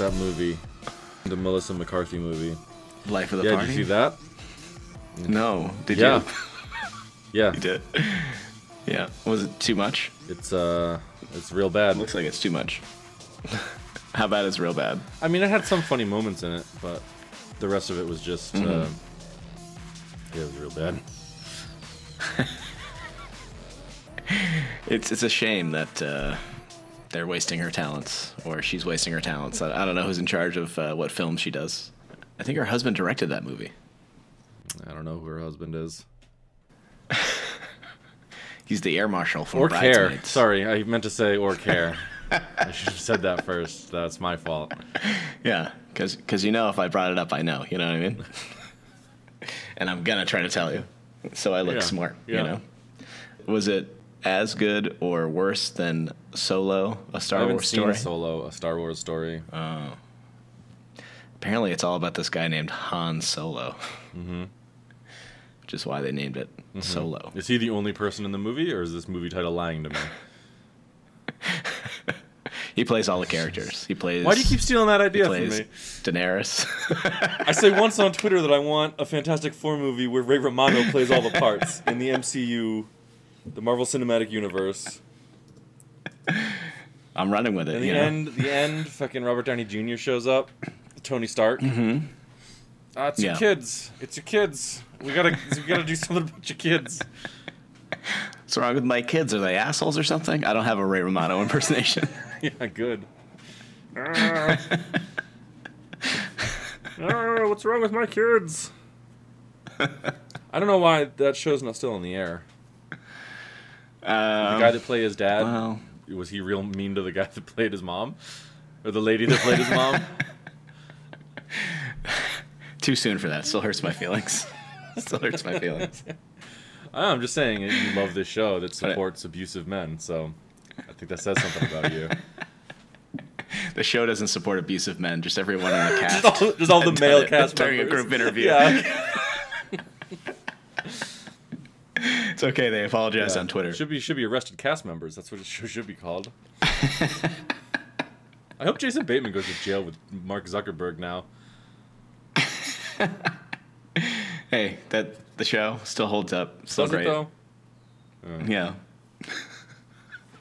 that movie, the Melissa McCarthy movie. Life of the Party? Party? Did you see that? No. Did you? Yeah. You did? Yeah. Was it too much? It's real bad. Looks like it's too much. How bad is real bad? I mean, it had some funny moments in it, but the rest of it was just, yeah, it was real bad. It's a shame that they're wasting her talents, or she's wasting her talents. I don't know who's in charge of what film she does. I think her husband directed that movie. I don't know who her husband is. He's the air marshal from Or Bridesmaids. Care. Sorry, I meant to say or Care. I should have said that first. That's my fault. Yeah, because you know if I brought it up, I know. You know what I mean? And I'm going to try to tell you. So I look smart, you know? Was it as good or worse than Solo, a Star Wars story? I haven't seen Solo, a Star Wars story. Oh. Apparently it's all about this guy named Han Solo. Mm-hmm. Which is why they named it Solo. Is he the only person in the movie, or is this movie title lying to me? He plays all the characters. He plays. Why do you keep stealing that idea from me? Daenerys. I say once on Twitter that I want a Fantastic Four movie where Ray Romano plays all the parts in the MCU, the Marvel Cinematic Universe. I'm running with it. In the end, fucking Robert Downey Jr. shows up, Tony Stark. Mm-hmm. It's your kids. It's your kids. We gotta do something about your kids. What's wrong with my kids? Are they assholes or something? I don't have a Ray Romano impersonation. Yeah, good. What's wrong with my kids? I don't know why that show's not still in the air. The guy that played his dad, was he real mean to the guy that played his mom? Or the lady that played his mom? Too soon for that. Still hurts my feelings. I'm just saying you love this show that supports abusive men, so I think that says something about you. The show doesn't support abusive men, just everyone in the cast. Just all the male cast during a group interview. Yeah. It's okay, they apologize on Twitter. Should be arrested cast members. That's what it should be called. I hope Jason Bateman goes to jail with Mark Zuckerberg now. Hey, the show still holds up. Still Does great. it though? Yeah.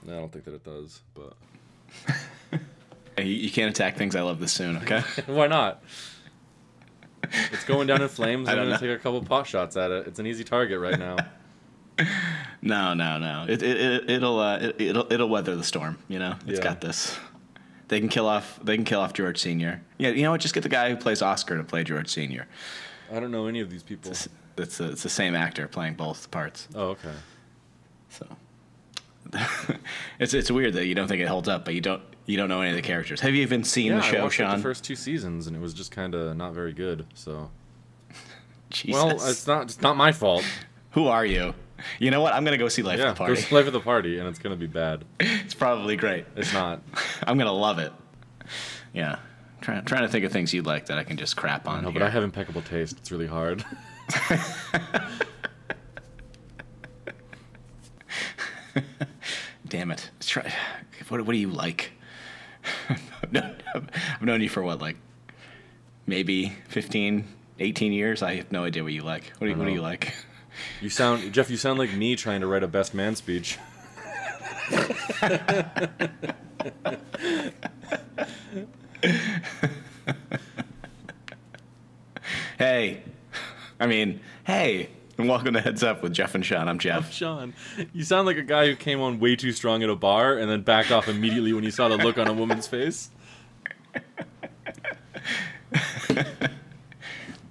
No, I don't think that it does, but Hey, you can't attack things I love this soon, okay? why not? It's going down in flames. I I'm don't gonna know. take a couple pot shots at it. It's an easy target right now. No. It'll weather the storm. You know, it's got this. They can kill off George Sr. Yeah, you know what? Just get the guy who plays Oscar to play George Sr. I don't know any of these people. It's the same actor playing both parts. Oh, okay. So it's weird that you don't think it holds up, but you don't know any of the characters. Have you even seen the show, I watched Sean? the first 2 seasons, and it was just kind of not very good. So, Jesus. well, it's not my fault. Who are you? You know what? I'm gonna go see Life of the Party. Go see Life of the Party, and it's gonna be bad. It's probably great. It's not. I'm gonna love it. Yeah. Trying to think of things you'd like that I can just crap on. No, but I have impeccable taste. It's really hard. Damn it. What do you like? No, I've known you for what, like maybe 15, 18 years? I have no idea what you like. What do you like? Jeff, you sound like me trying to write a best man speech. Hey, and welcome to Heads Up with Jeff and Sean. I'm Jeff. Sean, you sound like a guy who came on way too strong at a bar and then backed off immediately when you saw the look on a woman's face.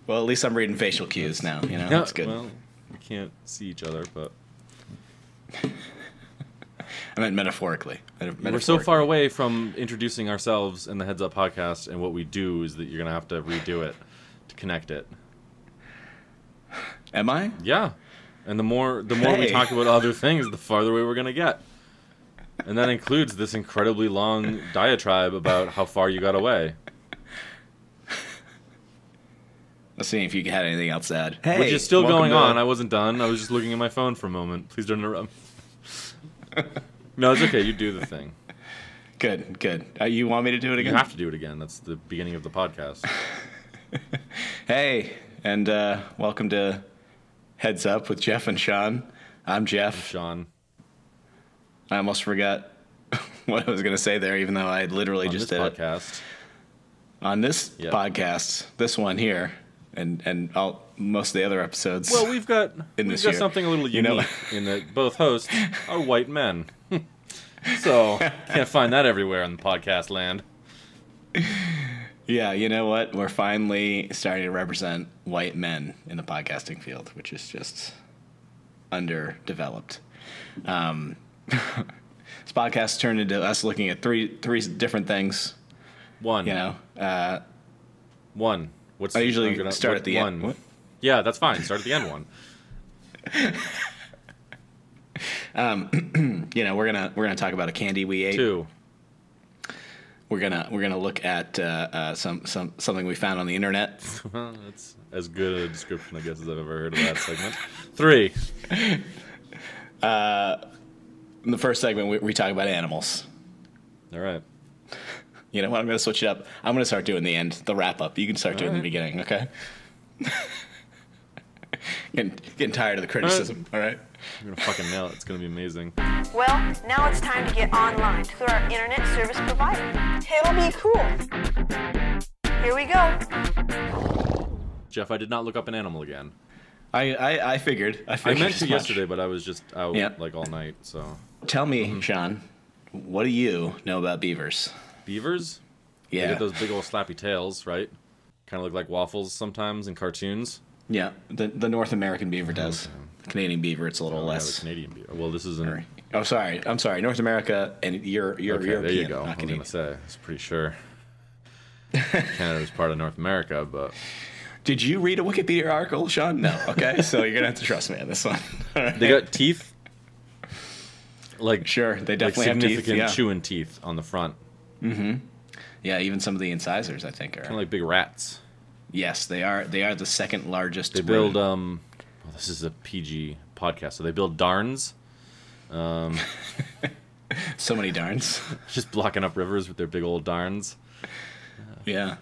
Well, at least I'm reading facial cues now. You know, that's good. Well, we can't see each other, but I meant metaphorically. We're so far away from introducing ourselves in the Heads Up podcast, and what we do is that you're gonna have to redo it to connect it. Am I? Yeah, and the more we talk about other things, the farther away we're gonna get, and that includes this incredibly long diatribe about how far you got away. Let's see if you had anything else to add. Hey, which is still going on. I wasn't done. I was just looking at my phone for a moment. Please don't interrupt. No, it's okay. You do the thing. Good, good. You want me to do it again? You have to do it again. That's the beginning of the podcast. Hey, and welcome to Heads Up with Jeff and Sean. I'm Jeff. I'm Sean. I almost forgot what I was going to say there, even though I literally just did podcast. On this podcast, this one here, and most of the other episodes. Well, we've got something a little unique in that both hosts are white men. So, can't find that everywhere in the podcast land. Yeah, you know what? We're finally starting to represent white men in the podcasting field, which is just underdeveloped. This podcast turned into us looking at three different things. One. You know, one. I usually start at the end. What? Yeah, that's fine. Start at the end one. You know, we're gonna talk about a candy we ate. 2. We're gonna look at something we found on the internet. That's as good a description, I guess, as I've ever heard of that segment. 3. In the first segment, we talk about animals. All right. You know what? I'm going to switch it up. I'm going to start doing the wrap up. You can start doing the beginning, okay? Getting tired of the criticism, all right? I'm going to fucking nail it. It's going to be amazing. Well, now it's time to get online through our internet service provider. It'll be cool. Here we go. Jeff, I did not look up an animal again. I figured. I meant to yesterday, but I was just out like all night, so. Tell me, Sean, what do you know about beavers? Beavers? Yeah. They get those big old slappy tails, right? Kind of look like waffles sometimes in cartoons. Yeah, the North American beaver does. Okay. The Canadian beaver, it's a little less. Yeah, the Canadian beaver. Well, this isn't. Oh, sorry. I'm sorry. North America and European. There you go. I was going to say. I was pretty sure Canada was part of North America, but. Did you read a Wikipedia article, Sean? No. Okay, so you're going to have to trust me on this one. Right. They got teeth. Sure, they definitely have teeth. Significant chewing teeth on the front. Mm-hmm. Yeah, even some of the incisors, I think, are kind of like big rats. Yes, they are. They are the second largest. They build. Well, this is a PG podcast, so they build darns. So many darns. Just blocking up rivers with their big old darns. Yeah,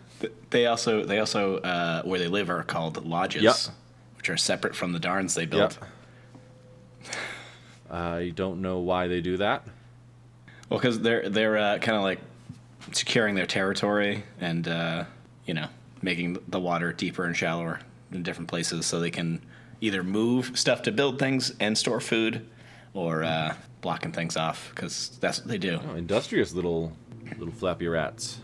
they also where they live are called lodges, which are separate from the darns they build. Yep. I don't know why they do that. Well, because they're kind of like securing their territory and making the water deeper and shallower in different places, so they can either move stuff to build things and store food, or blocking things off, because that's what they do. Oh, industrious little flappy rats.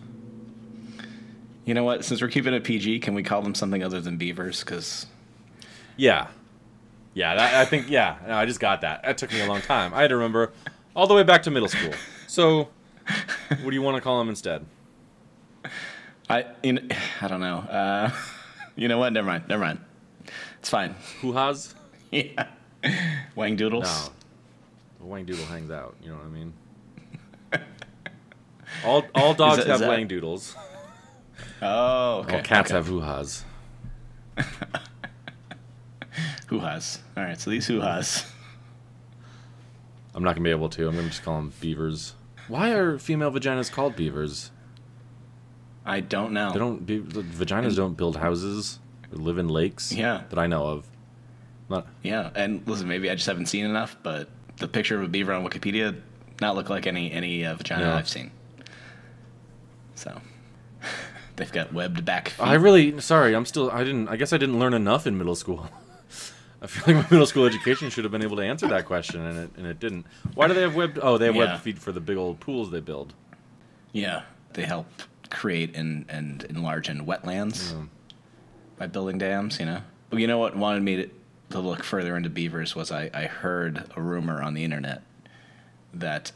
You know what? Since we're keeping it PG, can we call them something other than beavers? Because I think I just got that. That took me a long time. I had to remember all the way back to middle school. So, what do you want to call them instead? I don't know. You know what? Never mind. It's fine. Hoo-has? Yeah. Wang doodles? No. The wang doodle hangs out. You know what I mean? All dogs have wang doodles. Oh, okay. All cats have hoo-has. Hoo-has. All right, so these hoo-has. I'm not going to be able to. I'm going to just call them beavers. Why are female vaginas called beavers? I don't know. Vaginas don't build houses or live in lakes. Yeah. That I know of. Yeah, and listen, maybe I just haven't seen enough, but the picture of a beaver on Wikipedia not look like any vagina I've seen. So they've got webbed back feet. I guess I didn't learn enough in middle school. I feel like my middle school education should have been able to answer that question, and it didn't. Why do they have webbed? Oh, they have webbed feet for the big old pools they build. Yeah, they help create and enlarge in wetlands by building dams. Well, you know what wanted me to look further into beavers was I heard a rumor on the internet that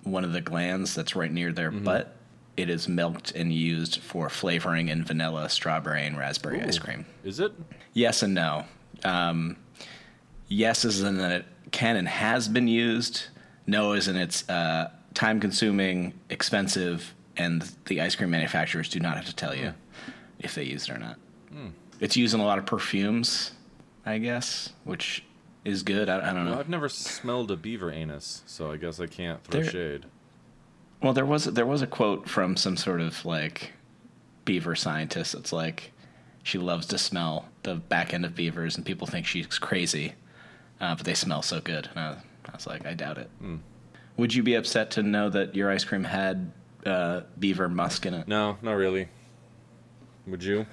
one of the glands that's right near their butt, it is milked and used for flavoring in vanilla, strawberry, and raspberry ice cream. Is it? Yes and no. Yes is in that it can and has been used. No is in it's time-consuming, expensive, and the ice cream manufacturers do not have to tell you if they use it or not. It's used in a lot of perfumes, I guess, which is good. I don't know. Well, I've never smelled a beaver anus, so I guess I can't throw shade. Well, there was a quote from some sort of like beaver scientist. It's like she loves to smell the back end of beavers, and people think she's crazy, but they smell so good. And I was like, I doubt it. Would you be upset to know that your ice cream had beaver musk in it? No, not really. Would you?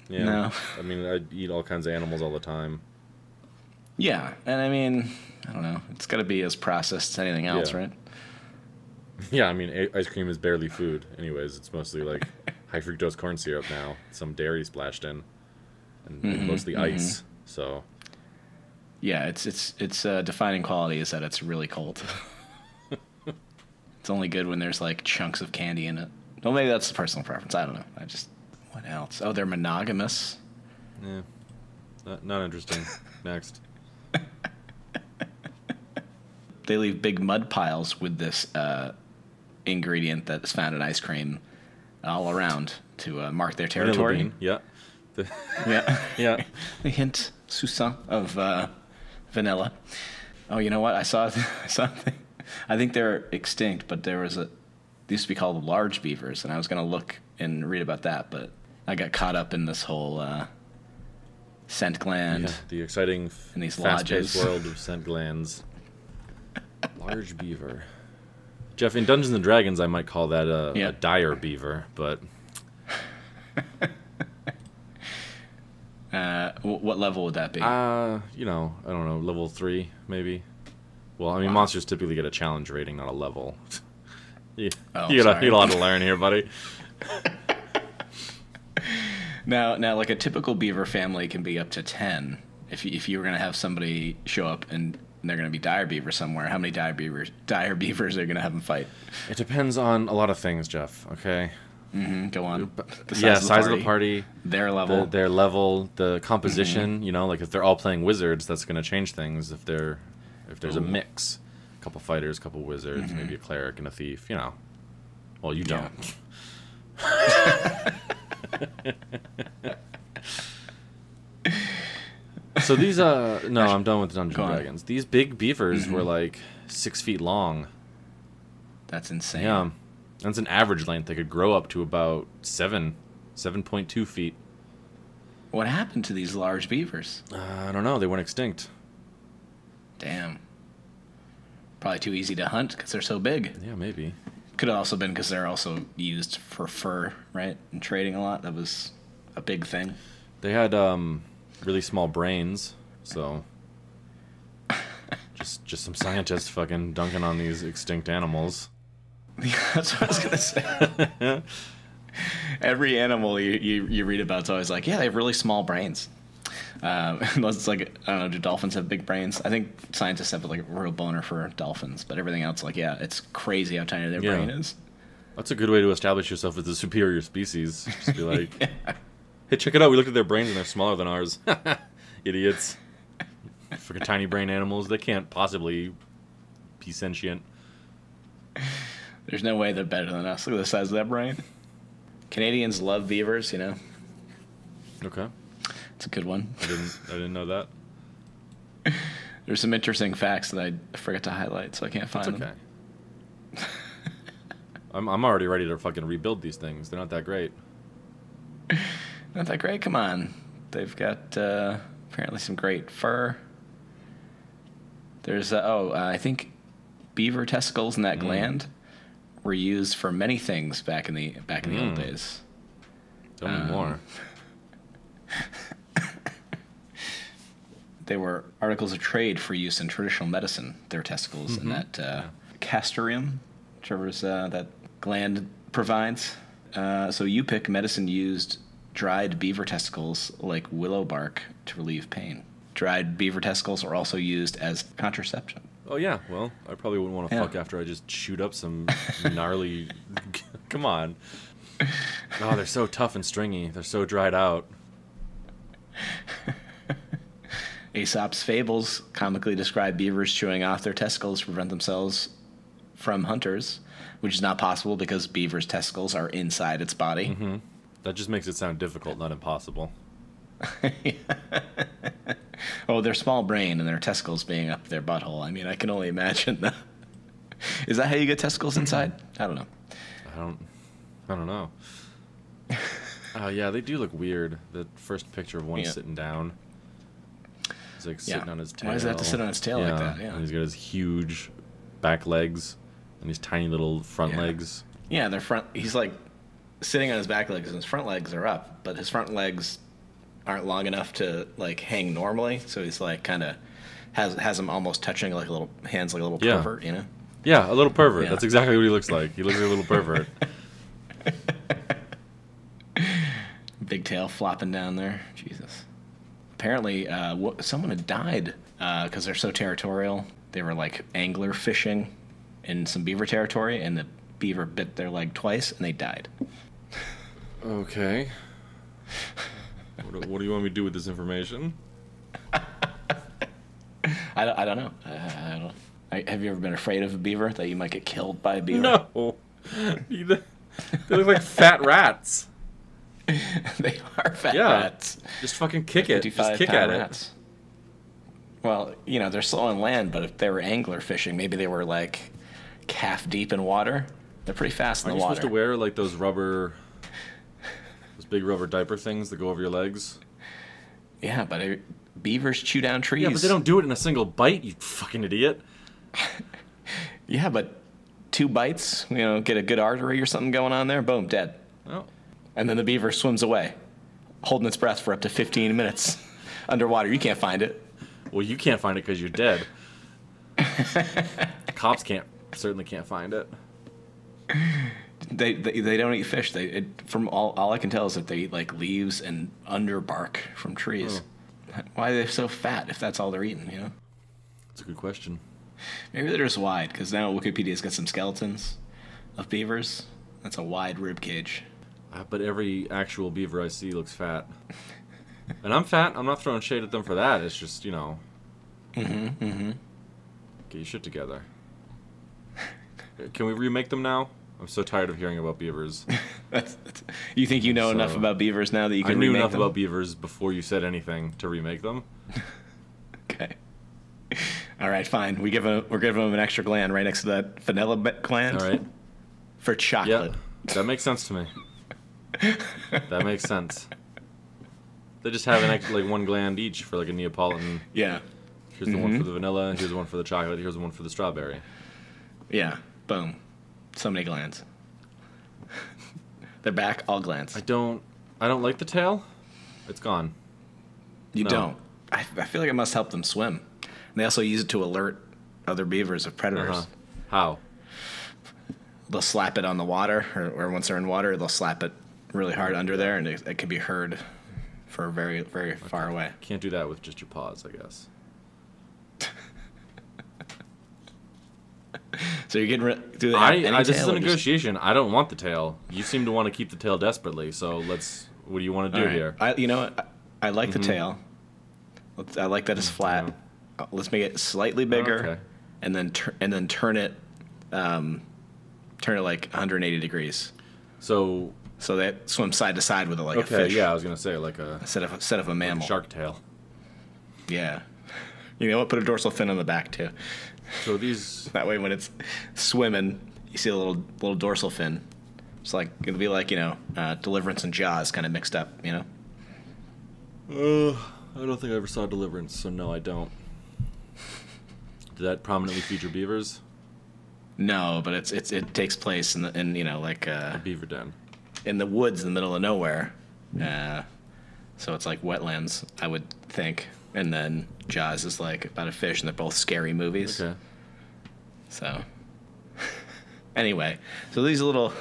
Yeah. No. I mean, I eat all kinds of animals all the time. Yeah, and I mean, I don't know. It's got to be as processed as anything else, right? Yeah, I mean, ice cream is barely food. Anyways, it's mostly like high fructose corn syrup now, some dairy splashed in, and mostly ice. So. Yeah, its defining quality is that it's really cold. It's only good when there's like chunks of candy in it. Well, maybe that's a personal preference. I don't know. What else? Oh, they're monogamous. Yeah, not interesting. Next. They leave big mud piles with this ingredient that is found in ice cream all around to mark their territory. Yeah. Yeah. A hint, soupçon of vanilla. Oh, you know what? I saw something. I think they're extinct, but they used to be called large beavers, and I was going to look and read about that, but I got caught up in this whole scent gland. Yeah, the exciting, in these fast-paced lodges. world of scent glands. Large beaver. Jeff, in Dungeons & Dragons, I might call that a dire beaver, but... What level would that be? I don't know, level 3, maybe. Well, I mean, monsters typically get a challenge rating, not a level. You got a lot to learn here, buddy. Now, like a typical beaver family can be up to 10. If you were going to have somebody show up and they're going to be dire beavers somewhere, how many dire beavers are you going to have them fight? It depends on a lot of things, Jeff, okay? Go on. Size of the party. Their level. Their level, the composition, like if they're all playing wizards, that's going to change things. If there's a mix, a couple fighters, a couple wizards, maybe a cleric and a thief, Well, you don't. So these no, I'm done with Dungeons and Dragons. These big beavers were like 6 feet long. That's insane. Yeah. That's an average length. They could grow up to about 7.2 feet. What happened to these large beavers? I don't know. They went extinct. Damn. Probably too easy to hunt because they're so big. Yeah, maybe. Could have also been because they're also used for fur, right? And trading a lot. That was a big thing. They had really small brains, so just some scientists fucking dunking on these extinct animals. Yeah, that's what I was gonna say. Every animal you read about is always like, yeah, they have really small brains. Unless it's like, I don't know, do dolphins have big brains? I think scientists have like a real boner for dolphins, but everything else, like, yeah, it's crazy how tiny their brain is. That's a good way to establish yourself as a superior species. Just be like, hey, check it out. We looked at their brains and they're smaller than ours. Idiots. Freaking tiny brain animals. They can't possibly be sentient. There's no way they're better than us. Look at the size of that brain. Canadians love beavers, Okay. It's a good one. I didn't know that. There's some interesting facts that I forgot to highlight, so I can't find them. Okay. I'm already ready to fucking rebuild these things. They're not that great. Not that great? Come on. They've got apparently some great fur. There's I think beaver testicles and that gland were used for many things back in the old days. Tell me more. They were articles of trade for use in traditional medicine, their testicles, and that castoreum, whichever that gland provides. So Yupik medicine used dried beaver testicles like willow bark to relieve pain. Dried beaver testicles are also used as contraception. Oh, yeah. Well, I probably wouldn't want to fuck after I just shoot up some gnarly... Come on. Oh, they're so tough and stringy. They're so dried out. Aesop's fables comically describe beavers chewing off their testicles to prevent themselves from hunters, which is not possible because beaver's testicles are inside its body. Mm-hmm. That just makes it sound difficult, not impossible. Oh, their small brain and their testicles being up their butthole. I mean, I can only imagine Is that how you get testicles inside? I don't know. I don't know. Yeah, they do look weird. The first picture of one sitting down. He's like sitting on his tail. Why does he have to sit on his tail like that? Yeah. And he's got his huge back legs and these tiny little front legs. Yeah, they're front. He's like sitting on his back legs and his front legs are up, but his front legs aren't long enough to like hang normally. So he's like kind of has him almost touching like a little hands, like a little pervert, you know? Yeah, a little pervert. Yeah. That's exactly what he looks like. He looks like a little pervert. Big tail flopping down there. Jesus. Apparently, someone had died because they're so territorial. They were like angler fishing in some beaver territory, and the beaver bit their leg twice, and they died. Okay. What do you want me to do with this information? I don't know. I don't. Have you ever been afraid of a beaver, that you might get killed by a beaver? No. They look like fat rats. They are fat rats. Just fucking kick it. Just kick at rats. It. Well, you know, they're slow on land, but if they were angler fishing, maybe they were like calf deep in water. They're pretty fast in the water. Are you supposed to wear like those big rubber diaper things that go over your legs? Yeah, but beavers chew down trees. Yeah, but they don't do it in a single bite, you fucking idiot. Yeah, but 2 bites, you know, get a good artery or something going on there, boom, dead. Oh. And then the beaver swims away, holding its breath for up to 15 minutes underwater. You can't find it. Well, you can't find it because you're dead. Cops certainly can't find it. They don't eat fish. From all I can tell is that they eat like leaves and underbark from trees. Oh. Why are they so fat if that's all they're eating? You know. That's a good question. Maybe they're just wide, because now Wikipedia's got some skeletons of beavers. That's a wide rib cage. But every actual beaver I see looks fat. And I'm fat. I'm not throwing shade at them for that. It's just, you know. Get your shit together. Can we remake them now? I'm so tired of hearing about beavers. You think you know enough about beavers now that you can remake them? I knew enough about beavers before you said anything to remake them. Okay. All right, fine. We're giving them an extra gland right next to that vanilla gland. All right. For chocolate. Yeah, that makes sense to me. That makes sense. They just have like one gland each for like a Neapolitan. Yeah. Here's the one for the vanilla, and here's the one for the chocolate, here's the one for the strawberry. Yeah. Boom. So many glands. They're back, all glands. I don't like the tail. It's gone. You don't? I feel like it must help them swim. And they also use it to alert other beavers of predators. How? They'll slap it on the water, or once they're in water, they'll slap it really hard under there, and it can be heard for very, very far away. Can't do that with just your paws, I guess. So you're getting rid. Do they have any tail? This is a negotiation. I don't want the tail. You seem to want to keep the tail desperately. So what do you want to do here? You know what? I like the tail. I like that it's flat. Yeah. Let's make it slightly bigger, and then turn it like 180 degrees. So they swim side to side with it like a fish. Yeah, I was gonna say like instead of a mammal. Like a shark tail. Yeah. You know what? Put a dorsal fin on the back too. So these that way when it's swimming, you see a little dorsal fin. It's like it'll be like, you know, Deliverance and Jaws kind of mixed up, you know. I don't think I ever saw Deliverance, so no, I don't. Did that prominently feature beavers? No, but it takes place in you know, like a beaver den in the woods in the middle of nowhere. So it's like wetlands, I would think. And then Jaws is like about a fish, and they're both scary movies. Okay. So anyway, so these little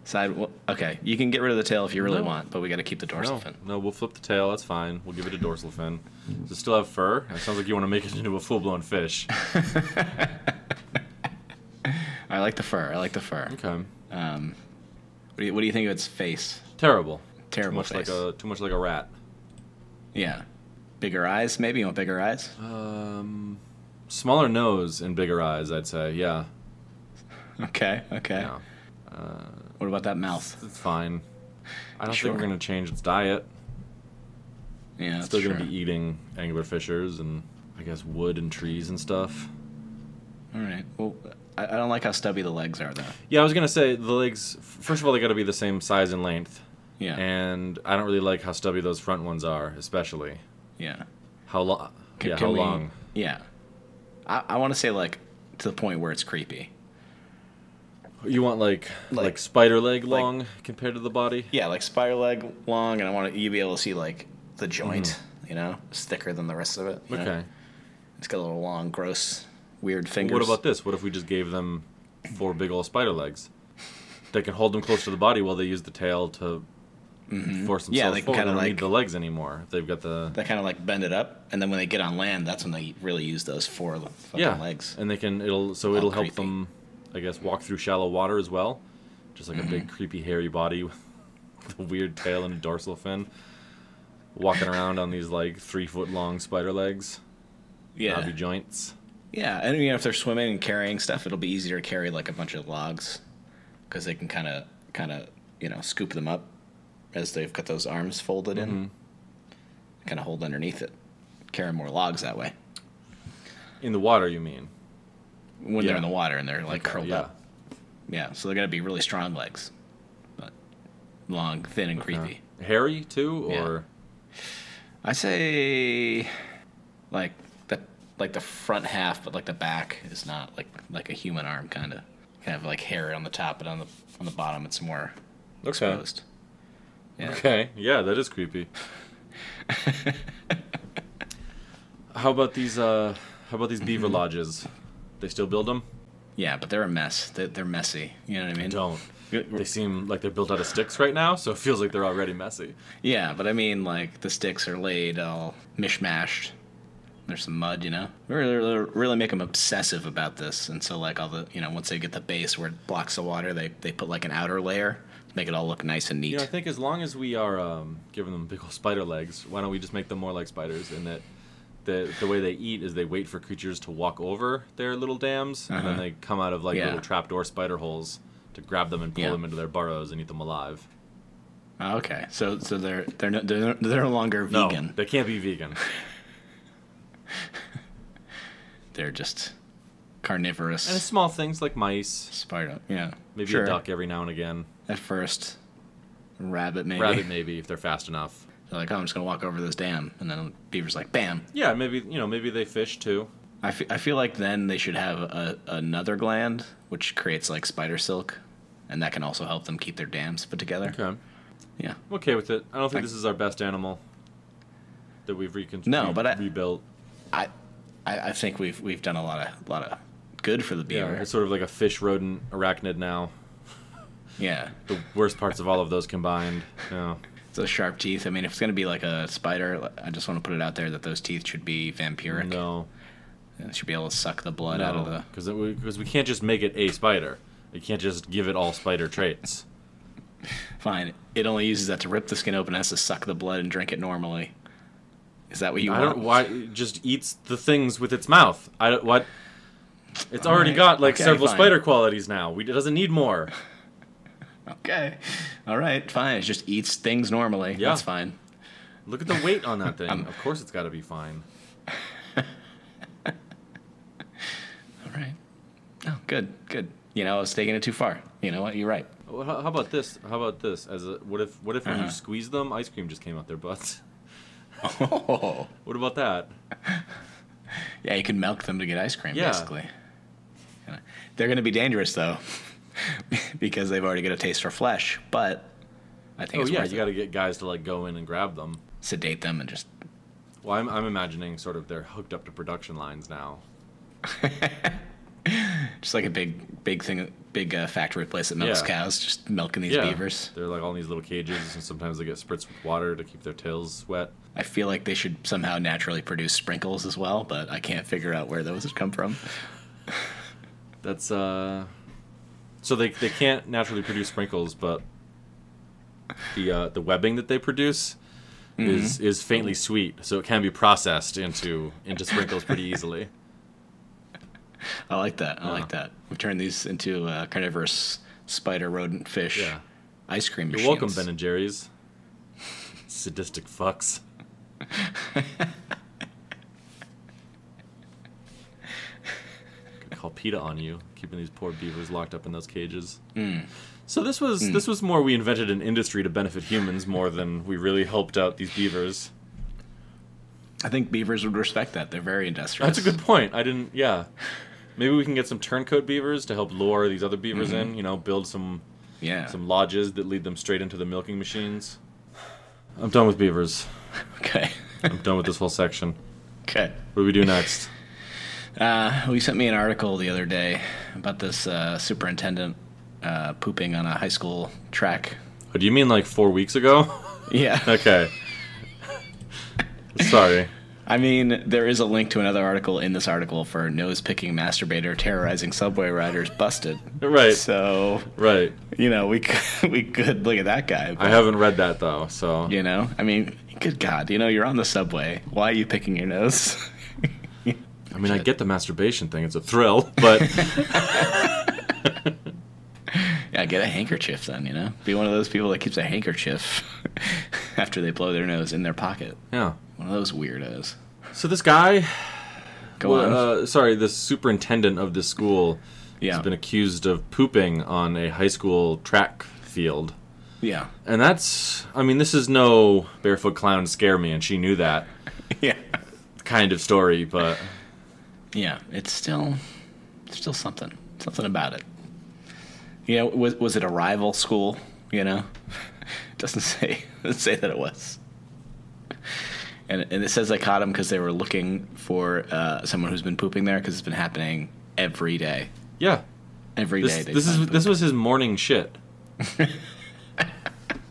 side. Okay, you can get rid of the tail if you really want, but we got to keep the dorsal fin. No, we'll flip the tail. That's fine. We'll give it a dorsal fin. Does it still have fur? It sounds like you want to make it into a full-blown fish. I like the fur. Okay. What do you think of its face? Terrible. Terrible face. Too much like a rat. Yeah. Bigger eyes, maybe? You want bigger eyes? Smaller nose and bigger eyes, I'd say, yeah. Okay. Yeah. What about that mouth? It's fine. I don't think we're going to change its diet. Yeah, it's still going to be eating anglerfishers and, I guess, wood and trees and stuff. All right. Well, I don't like how stubby the legs are, though. Yeah, I was gonna say the legs. First of all, they got to be the same size and length. Yeah. And I don't really like how stubby those front ones are, especially. Yeah. How long? Yeah, how long? Yeah. I want to say like to the point where it's creepy. You want like spider leg long compared to the body? Yeah, like spider leg long, and I want you to be able to see like the joint. You know, it's thicker than the rest of it. You know? It's got a little long, gross, weird fingers. What about this? What if we just gave them 4 big old spider legs? They can hold them close to the body while they use the tail to force themselves they can forward. kind of They don't like need the legs anymore. They've got the. They kind of like bend it up, and then when they get on land, that's when they really use those 4 fucking legs. And they can. It'll help them, I guess, walk through shallow water as well. Just like a big, creepy, hairy body with a weird tail and a dorsal fin, walking around on these like 3-foot long spider legs. Yeah. Knobby joints. Yeah, and if they're swimming and carrying stuff, it'll be easier to carry like a bunch of logs, because they can kind of scoop them up as they've got those arms folded in, kind of hold underneath it, carry more logs that way. In the water, you mean? When they're in the water and they're like curled up. Yeah, so they're gonna be really strong legs, but long, thin, and creepy. Hairy too, or? I say like the front half, but like the back is not like a human arm kind of like hair on the top, but on the bottom it's more exposed. Yeah. Okay, yeah, that is creepy. How about these beaver lodges? They still build them? Yeah, but they're a mess. They're messy. You know what I mean? Don't. They seem like they're built out of sticks right now, so it feels like they're already messy. Yeah, but I mean, like, the sticks are laid all mishmashed. There's some mud, you know? Really make them obsessive about this. And so, like, all the, once they get the base where it blocks the water, they put, like, an outer layer to make it all look nice and neat. I think as long as we are giving them big old spider legs, why don't we just make them more like spiders in that the way they eat is they wait for creatures to walk over their little dams, and then they come out of, like, little trapdoor spider holes to grab them and pull them into their burrows and eat them alive. Okay, so they're no longer vegan. No, they can't be vegan. They're just carnivorous. And small things like mice. Spider, Maybe a duck every now and again. At first. Rabbit, maybe. Rabbit, maybe, if they're fast enough. They're like, I'm just going to walk over this dam. And then beaver's like, bam. Yeah, maybe they fish, too. I feel like then they should have another gland, which creates, like, spider silk. And that can also help them keep their dams put together. Okay. Yeah. I'm okay with it. I don't think this is our best animal that we've rebuilt. I think we've done a lot of good for the beaver. Yeah, it's sort of like a fish rodent arachnid now. Yeah. The worst parts of all of those combined. Yeah. Those sharp teeth. I mean, if it's going to be like a spider, I just want to put it out there that those teeth should be vampiric. No. It should be able to suck the blood out of the... Because we can't just make it a spider. You can't just give it all spider traits. Fine. It only uses that to rip the skin open and has to suck the blood and drink it normally. Is that what you want? Why it just eats the things with its mouth? What? It's already got several spider qualities now. It doesn't need more. Okay. All right, fine. It just eats things normally. Yeah. That's fine. Look at the weight on that thing. Of course it's got to be fine. All right. Oh, good. I was taking it too far. You know what? You're right. Well, how about this? What if when you squeeze them, ice cream just came out their butts? Oh. What about that? Yeah, you can milk them to get ice cream, basically. They're going to be dangerous, though, because they've already got a taste for flesh, but I think it's worth it. You got to get guys to go in and grab them. Sedate them and just... Well, I'm imagining sort of they're hooked up to production lines now. Just like a big factory place that milks cows, just milking these beavers. They're like all in these little cages, and sometimes they get spritzed with water to keep their tails wet. I feel like they should somehow naturally produce sprinkles as well, but I can't figure out where those would come from. That's so they can't naturally produce sprinkles, but the webbing that they produce is faintly sweet, so it can be processed into sprinkles pretty easily. I like that. We've turned these into carnivorous spider, rodent, fish ice cream machines. You're welcome, Ben and Jerry's. Sadistic fucks. call PETA on you, keeping these poor beavers locked up in those cages. So this was more we invented an industry to benefit humans more than we really helped out these beavers. I think beavers would respect that. They're very industrious. That's a good point. Maybe we can get some turncoat beavers to help lure these other beavers in, build some lodges that lead them straight into the milking machines. I'm done with beavers. Okay. I'm done with this whole section. Okay. What do we do next? You sent me an article the other day about this superintendent pooping on a high school track. Oh, do you mean like 4 weeks ago? Yeah. Okay. Sorry. I mean, there is a link to another article in this article for nose-picking masturbator terrorizing subway riders busted. Right. So, right. We could look at that guy. But, I haven't read that, though, so... I mean, good God, you're on the subway. Why are you picking your nose? I mean, I get the masturbation thing. It's a thrill, but... Yeah, get a handkerchief then, Be one of those people that keeps a handkerchief after they blow their nose in their pocket. Yeah. One of those weirdos. So this guy... Go on. The superintendent of this school has been accused of pooping on a high school track field. Yeah. And this is no barefoot clown scare me, and she knew that. Yeah. Kind of story, but... Yeah, it's still something about it. Was it a rival school? It doesn't say that it was. And it says they caught him because they were looking for someone who's been pooping there because it's been happening every day. Yeah, every day. This was his morning shit.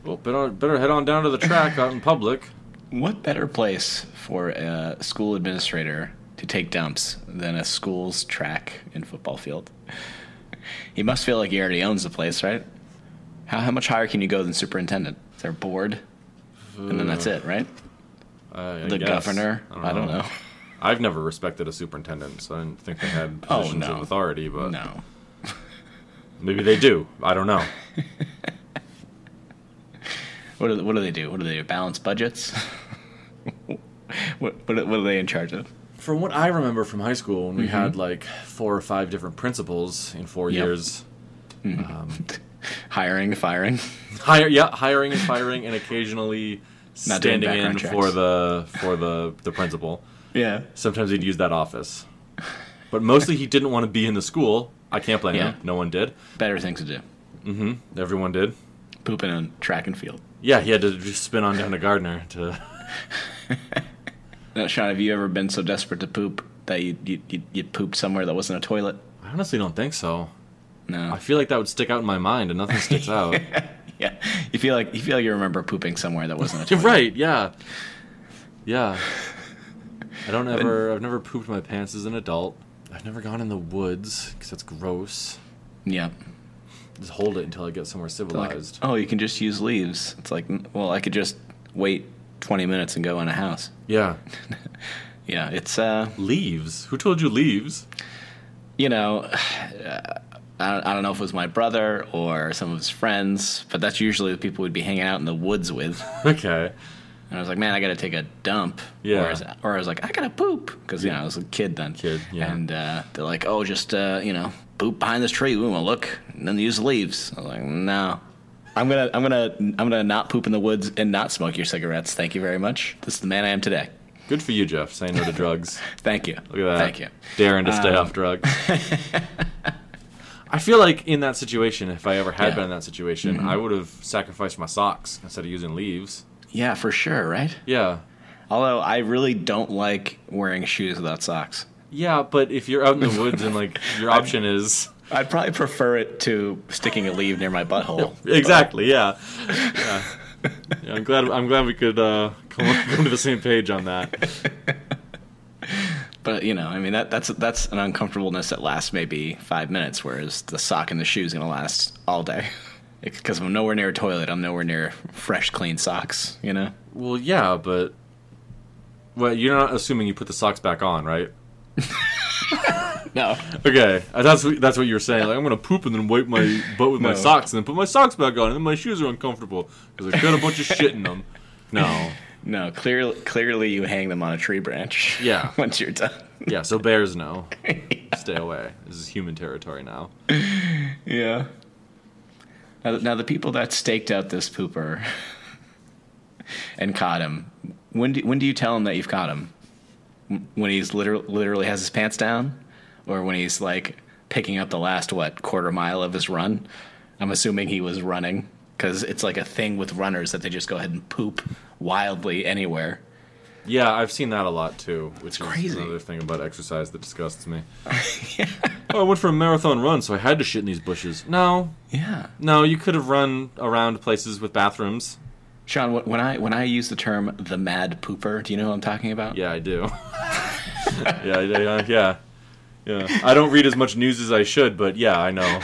Well, better head on down to the track out in public. What better place for a school administrator to take dumps than a school's track and football field? He must feel like he already owns the place, right? How much higher can you go than superintendent? Is there a board? And then that's it, right? The guess. Governor? I don't know. I've never respected a superintendent, so I didn't think they had positions of authority. But no. Maybe they do. I don't know. What do they do? What do they do? Balance budgets? What are they in charge of? From what I remember from high school, when we had like 4 or 5 different principals in 4 years. Hiring, firing. Hiring and firing, and occasionally standing in for the principal. Yeah. Sometimes he'd use that office. But mostly he didn't want to be in the school. I can't blame him. No one did. Better things to do. Mm-hmm. Everyone did. Pooping on track and field. Yeah, he had to just spin on down to Gardner to... Now, Sean, have you ever been so desperate to poop that you pooped somewhere that wasn't a toilet? I honestly don't think so. No. I feel like that would stick out in my mind, and nothing sticks out. Yeah, you feel like you remember pooping somewhere that wasn't a toilet. Right? Yeah. Yeah. I've never pooped my pants as an adult. I've never gone in the woods because that's gross. Yeah. Just hold it until I get somewhere civilized. Like, you can just use leaves. It's like, well, I could just wait 20 minutes and go in a house. Yeah. Yeah, it's... Leaves? Who told you leaves? I don't know if it was my brother or some of his friends, but that's usually the people we'd be hanging out in the woods with. Okay. And I was like, man, I got to take a dump. Yeah. Or I was like, I got to poop. Because, I was a kid then. Yeah. And they're like, oh, just, poop behind this tree. We want to look. And then use the leaves. I was like, no. I'm gonna not poop in the woods and not smoke your cigarettes. Thank you very much. This is the man I am today. Good for you, Jeff. Saying no to drugs. Thank you. Look at that. Thank you. Daring to stay off drugs. I feel like in that situation, if I ever had been in that situation, I would have sacrificed my socks instead of using leaves. Yeah, for sure, right? Yeah. Although I really don't like wearing shoes without socks. Yeah, but if you're out in the woods and your option is... I'd probably prefer it to sticking a leaf near my butthole. Exactly, yeah. Yeah, I'm glad we could come to the same page on that. But that's an uncomfortableness that lasts maybe 5 minutes, whereas the sock and the shoe is gonna last all day. Because I'm nowhere near a toilet, I'm nowhere near fresh, clean socks. Well, yeah, but you're not assuming you put the socks back on, right? No. Okay, that's what you were saying. Like, I'm gonna poop and then wipe my butt with my socks and then put my socks back on, and then my shoes are uncomfortable because I got a bunch of shit in them. No. Clearly, you hang them on a tree branch. Yeah. Once you're done. Yeah. So bears know. Yeah. Stay away. This is human territory now. Yeah. Now the people that staked out this pooper and caught him, when do you tell him that you've caught him? When he's literally has his pants down? Or when he's, like, picking up the last, quarter mile of his run? I'm assuming he was running, because it's like a thing with runners that they just go ahead and poop wildly anywhere. Yeah, I've seen that a lot, too, which is crazy. Another thing about exercise that disgusts me. Yeah. Oh, I went for a marathon run, so I had to shit in these bushes. No. Yeah. No, you could have run around places with bathrooms. Sean, when I use the term the mad pooper, do you know what I'm talking about? Yeah, I do. Yeah. I don't read as much news as I should, but yeah, I know.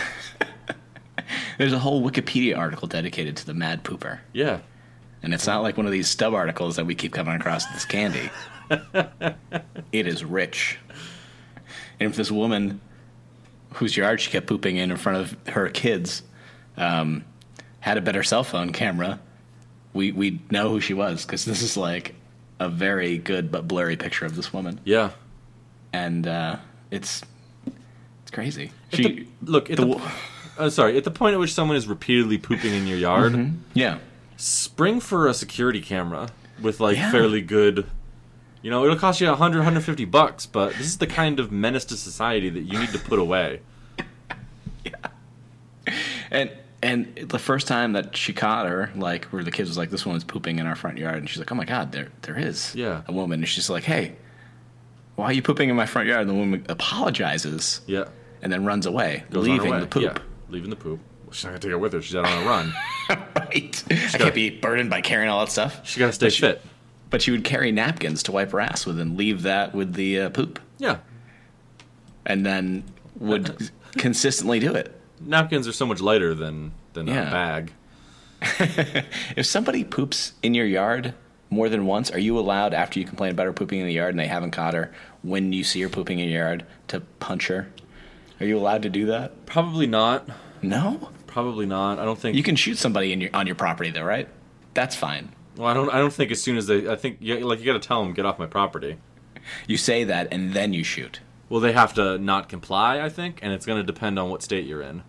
There's a whole Wikipedia article dedicated to the mad pooper. Yeah. And it's not like one of these stub articles that we keep coming across with this candy. It is rich. And if this woman, whose yard she kept pooping in front of her kids, had a better cell phone camera, we'd know who she was, because this is like a very good but blurry picture of this woman. Yeah. And it's crazy. At the point at which someone is repeatedly pooping in your yard, mm-hmm. Yeah. Spring for a security camera with fairly good, it'll cost you $150, but this is the kind of menace to society that you need to put away. Yeah. And the first time that she caught her, where the kid was like, this woman's pooping in our front yard, and she's like, oh my God, there is a woman. And she's like, hey, why are you pooping in my front yard? And the woman apologizes. Yeah. And then runs away, leaving the poop. Yeah, leaving the poop. She's not going to take it with her. She's out on a run. Right. I can't be burdened by carrying all that stuff. She got to stay fit. But she would carry napkins to wipe her ass with and leave that with the poop. Yeah. And then would consistently do it. Napkins are so much lighter than a bag. If somebody poops in your yard more than once, are you allowed, after you complain about her pooping in the yard and they haven't caught her, when you see her pooping in your yard, to punch her? Are you allowed to do that? Probably not. No? Probably not. I don't think you can shoot somebody on your property, though, right? That's fine. Well, I don't think as soon as I think you got to tell them, get off my property. You say that and then you shoot. Well, they have to not comply, I think, and it's going to depend on what state you're in.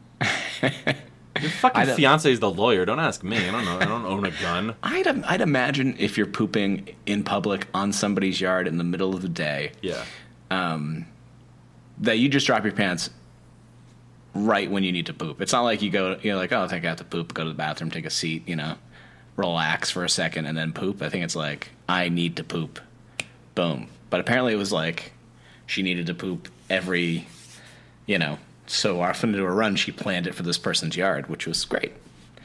Your fucking fiance is the lawyer. Don't ask me. I don't know. I don't own a gun. I'd imagine if you're pooping in public on somebody's yard in the middle of the day. Yeah. That you just drop your pants right when you need to poop. It's not like you're like, oh, I think I have to poop, go to the bathroom, take a seat, relax for a second and then poop. I think it's like, I need to poop. Boom. But apparently it was like she needed to poop every, so often into a run, she planned it for this person's yard, which was great.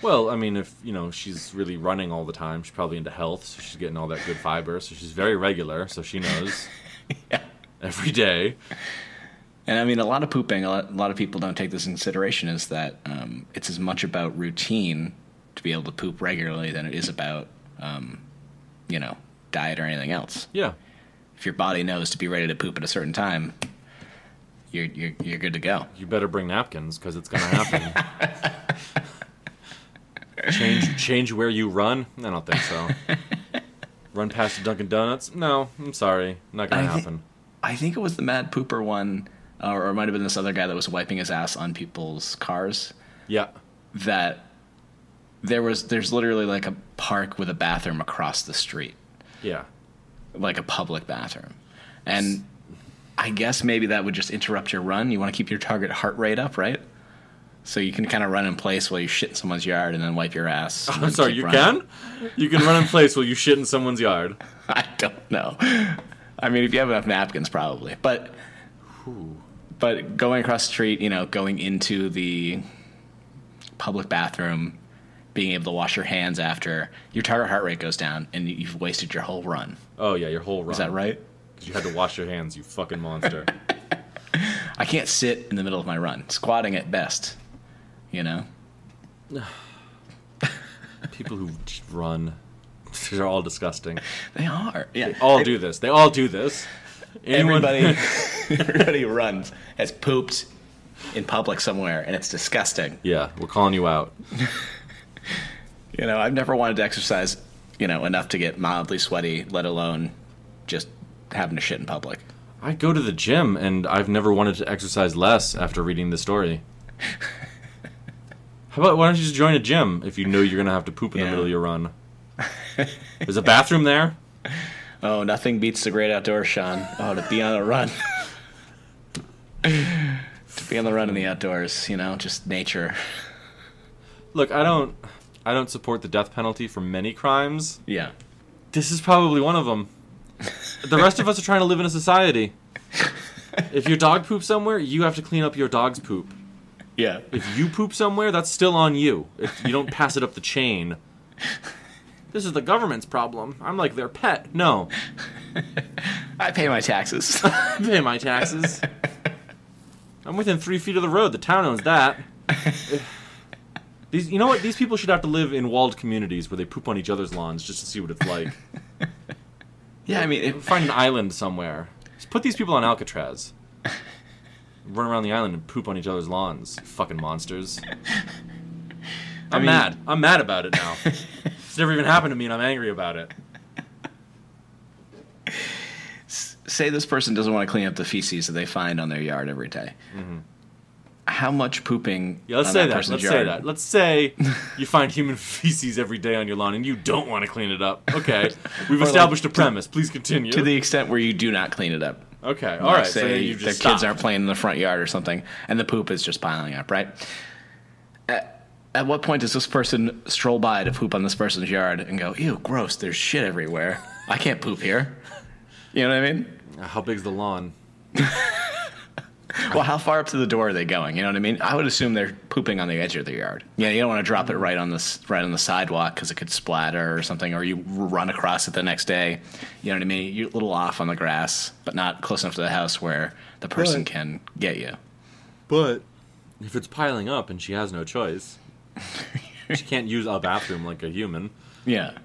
Well, I mean, if, she's really running all the time, she's probably into health, so she's getting all that good fiber, so she's very regular, so she knows. Yeah. Every day. And I mean, a lot of pooping, a lot of people don't take this in consideration, is that it's as much about routine to be able to poop regularly than it is about, diet or anything else. Yeah. If your body knows to be ready to poop at a certain time, you're good to go. You better bring napkins, because it's going to happen. Change where you run? I don't think so. Run past the Dunkin' Donuts? No, I'm sorry. Not going to happen. I think it was the Mad Pooper one, or it might have been this other guy that was wiping his ass on people's cars. Yeah. That there's literally like a park with a bathroom across the street. Yeah. Like a public bathroom. And I guess maybe that would just interrupt your run. You want to keep your target heart rate up, right? So you can kind of run in place while you shit in someone's yard and then wipe your ass. Oh, I'm sorry, you can? You can run in place while you shit in someone's yard. I don't know. I mean, if you have enough napkins, probably. But going across the street, going into the public bathroom, being able to wash your hands after, your target heart rate goes down, and you've wasted your whole run. Oh, yeah, your whole run. Is that right? Because you had to wash your hands, you fucking monster. I can't sit in the middle of my run. Squatting at best, People who run, they're all disgusting. They are. Yeah. They all do this. Everybody who runs has pooped in public somewhere, and it's disgusting. Yeah, we're calling you out. I've never wanted to exercise, enough to get mildly sweaty, let alone just having to shit in public. I go to the gym, and I've never wanted to exercise less after reading the story. How about, why don't you just join a gym if you know you're going to have to poop in the middle of your run? There's a bathroom there. Oh, nothing beats the great outdoors, Sean. Oh, to be on a run. To be on the run in the outdoors, you know, just nature. Look, I don't support the death penalty for many crimes. Yeah. This is probably one of them. The rest of us are trying to live in a society. If your dog poops somewhere, you have to clean up your dog's poop. Yeah. If you poop somewhere, that's still on you. If you don't pass it up the chain. This is the government's problem. I'm like their pet. No. I pay my taxes. I pay my taxes. I'm within 3 feet of the road. The town owns that. You know what? These people should have to live in walled communities where they poop on each other's lawns just to see what it's like. Yeah, I mean... Find an island somewhere. Just put these people on Alcatraz. Run around the island and poop on each other's lawns. You fucking monsters. I'm mad. I'm mad about it now. It's never even happened to me and I'm angry about it. Say this person doesn't want to clean up the feces that they find on their yard every day. Mm-hmm. How much pooping let's say that. Let's say you find human feces every day on your lawn and you don't want to clean it up. Okay. We've established a premise. Please continue. To the extent where you do not clean it up. Okay. All right. Say you just their kids aren't playing in the front yard or something and the poop is just piling up, right? At what point does this person stroll by to poop on this person's yard and go, ew, gross, there's shit everywhere. I can't poop here. You know what I mean? How big's the lawn? Well, how far up to the door are they going? You know what I mean? I would assume they're pooping on the edge of the yard. Yeah, you don't want to drop it right on the sidewalk because it could splatter or something, or you run across it the next day. You know what I mean? You're a little off on the grass, but not close enough to the house where the person can get you. But if it's piling up and she has no choice, she can't use a bathroom like a human. Yeah.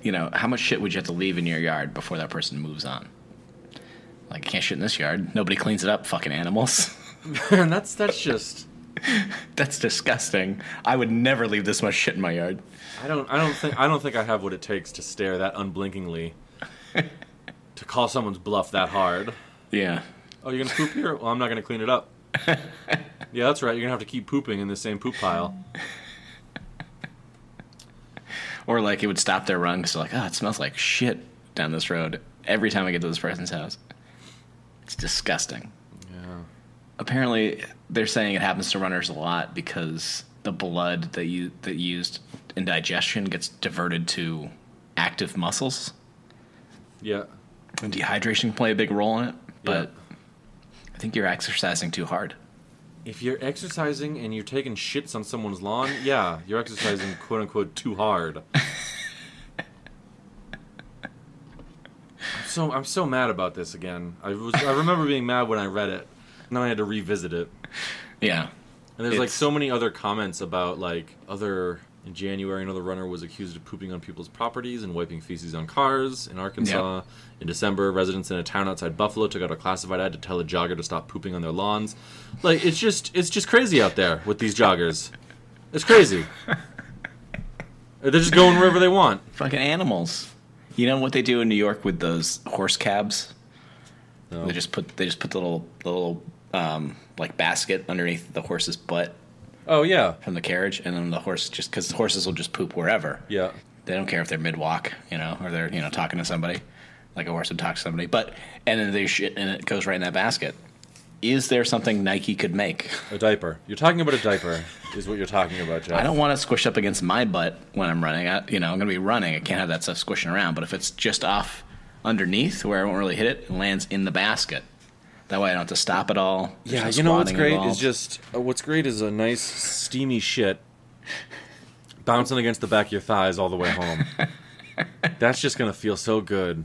You know, how much shit would you have to leave in your yard before that person moves on? Like, you can't shit in this yard. Nobody cleans it up, fucking animals. Man, that's just... That's disgusting. I would never leave this much shit in my yard. I don't think I have what it takes to stare that unblinkingly. To call someone's bluff that hard. Yeah. Oh, you're gonna poop here? Well, I'm not gonna clean it up. Yeah, that's right. You're gonna have to keep pooping in the same poop pile. Or like it would stop their run because they're like, oh, it smells like shit down this road every time I get to this person's house. It's disgusting. Yeah. Apparently, they're saying it happens to runners a lot because the blood that used in digestion gets diverted to active muscles. Yeah. And dehydration can play a big role in it, but I think you're exercising too hard. If you're exercising and you're taking shits on someone's lawn, yeah, you're exercising quote-unquote too hard. I'm so mad about this again. I remember being mad when I read it. Now I had to revisit it. Yeah. And there's like so many other comments about like in January, another runner was accused of pooping on people's properties and wiping feces on cars in Arkansas. Yep. In December, residents in a town outside Buffalo took out a classified ad to tell a jogger to stop pooping on their lawns. Like, it's just crazy out there with these joggers. It's crazy. They're just going wherever they want. Fucking animals. You know what they do in New York with those horse cabs? No. They just put the little like basket underneath the horse's butt. Oh yeah, from the carriage, and then the horse because the horses will just poop wherever. Yeah, they don't care if they're mid walk, or they're talking to somebody, like a horse would talk to somebody. And then they shit, and it goes right in that basket. Is there something Nike could make? A diaper. You're talking about a diaper, is what you're talking about, Jeff. I don't want it squished up against my butt when I'm running. I'm going to be running. I can't have that stuff squishing around. But if it's just off underneath where I won't really hit it, it lands in the basket. That way I don't have to stop at all. There's no what's great involved. Is just what's great is a nice steamy shit bouncing against the back of your thighs all the way home. That's just going to feel so good.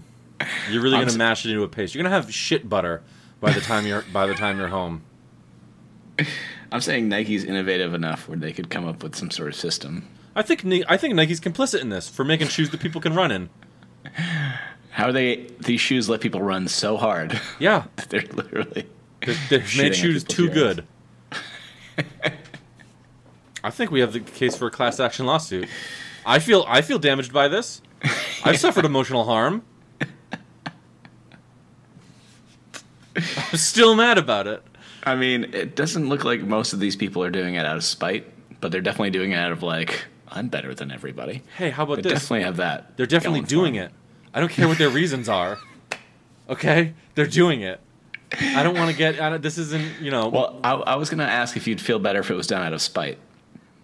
You're really going to mash it into a paste. You're going to have shit butter by the time you're home. I'm saying Nike's innovative enough where they could come up with some sort of system. I think Nike's complicit in this for making shoes that people can run in. How these shoes let people run so hard? Yeah, they're literally they're made shoes too good. I think we have the case for a class action lawsuit. I feel damaged by this. I've suffered emotional harm. I'm still mad about it. I mean, it doesn't look like most of these people are doing it out of spite, but they're definitely doing it out of like, I'm better than everybody. Hey, how about they this? Definitely have that. They're definitely doing it. I don't care what their reasons are. Okay? They're doing it. I don't want to get out of this. Isn't, you know. Well, I was going to ask if you'd feel better if it was done out of spite.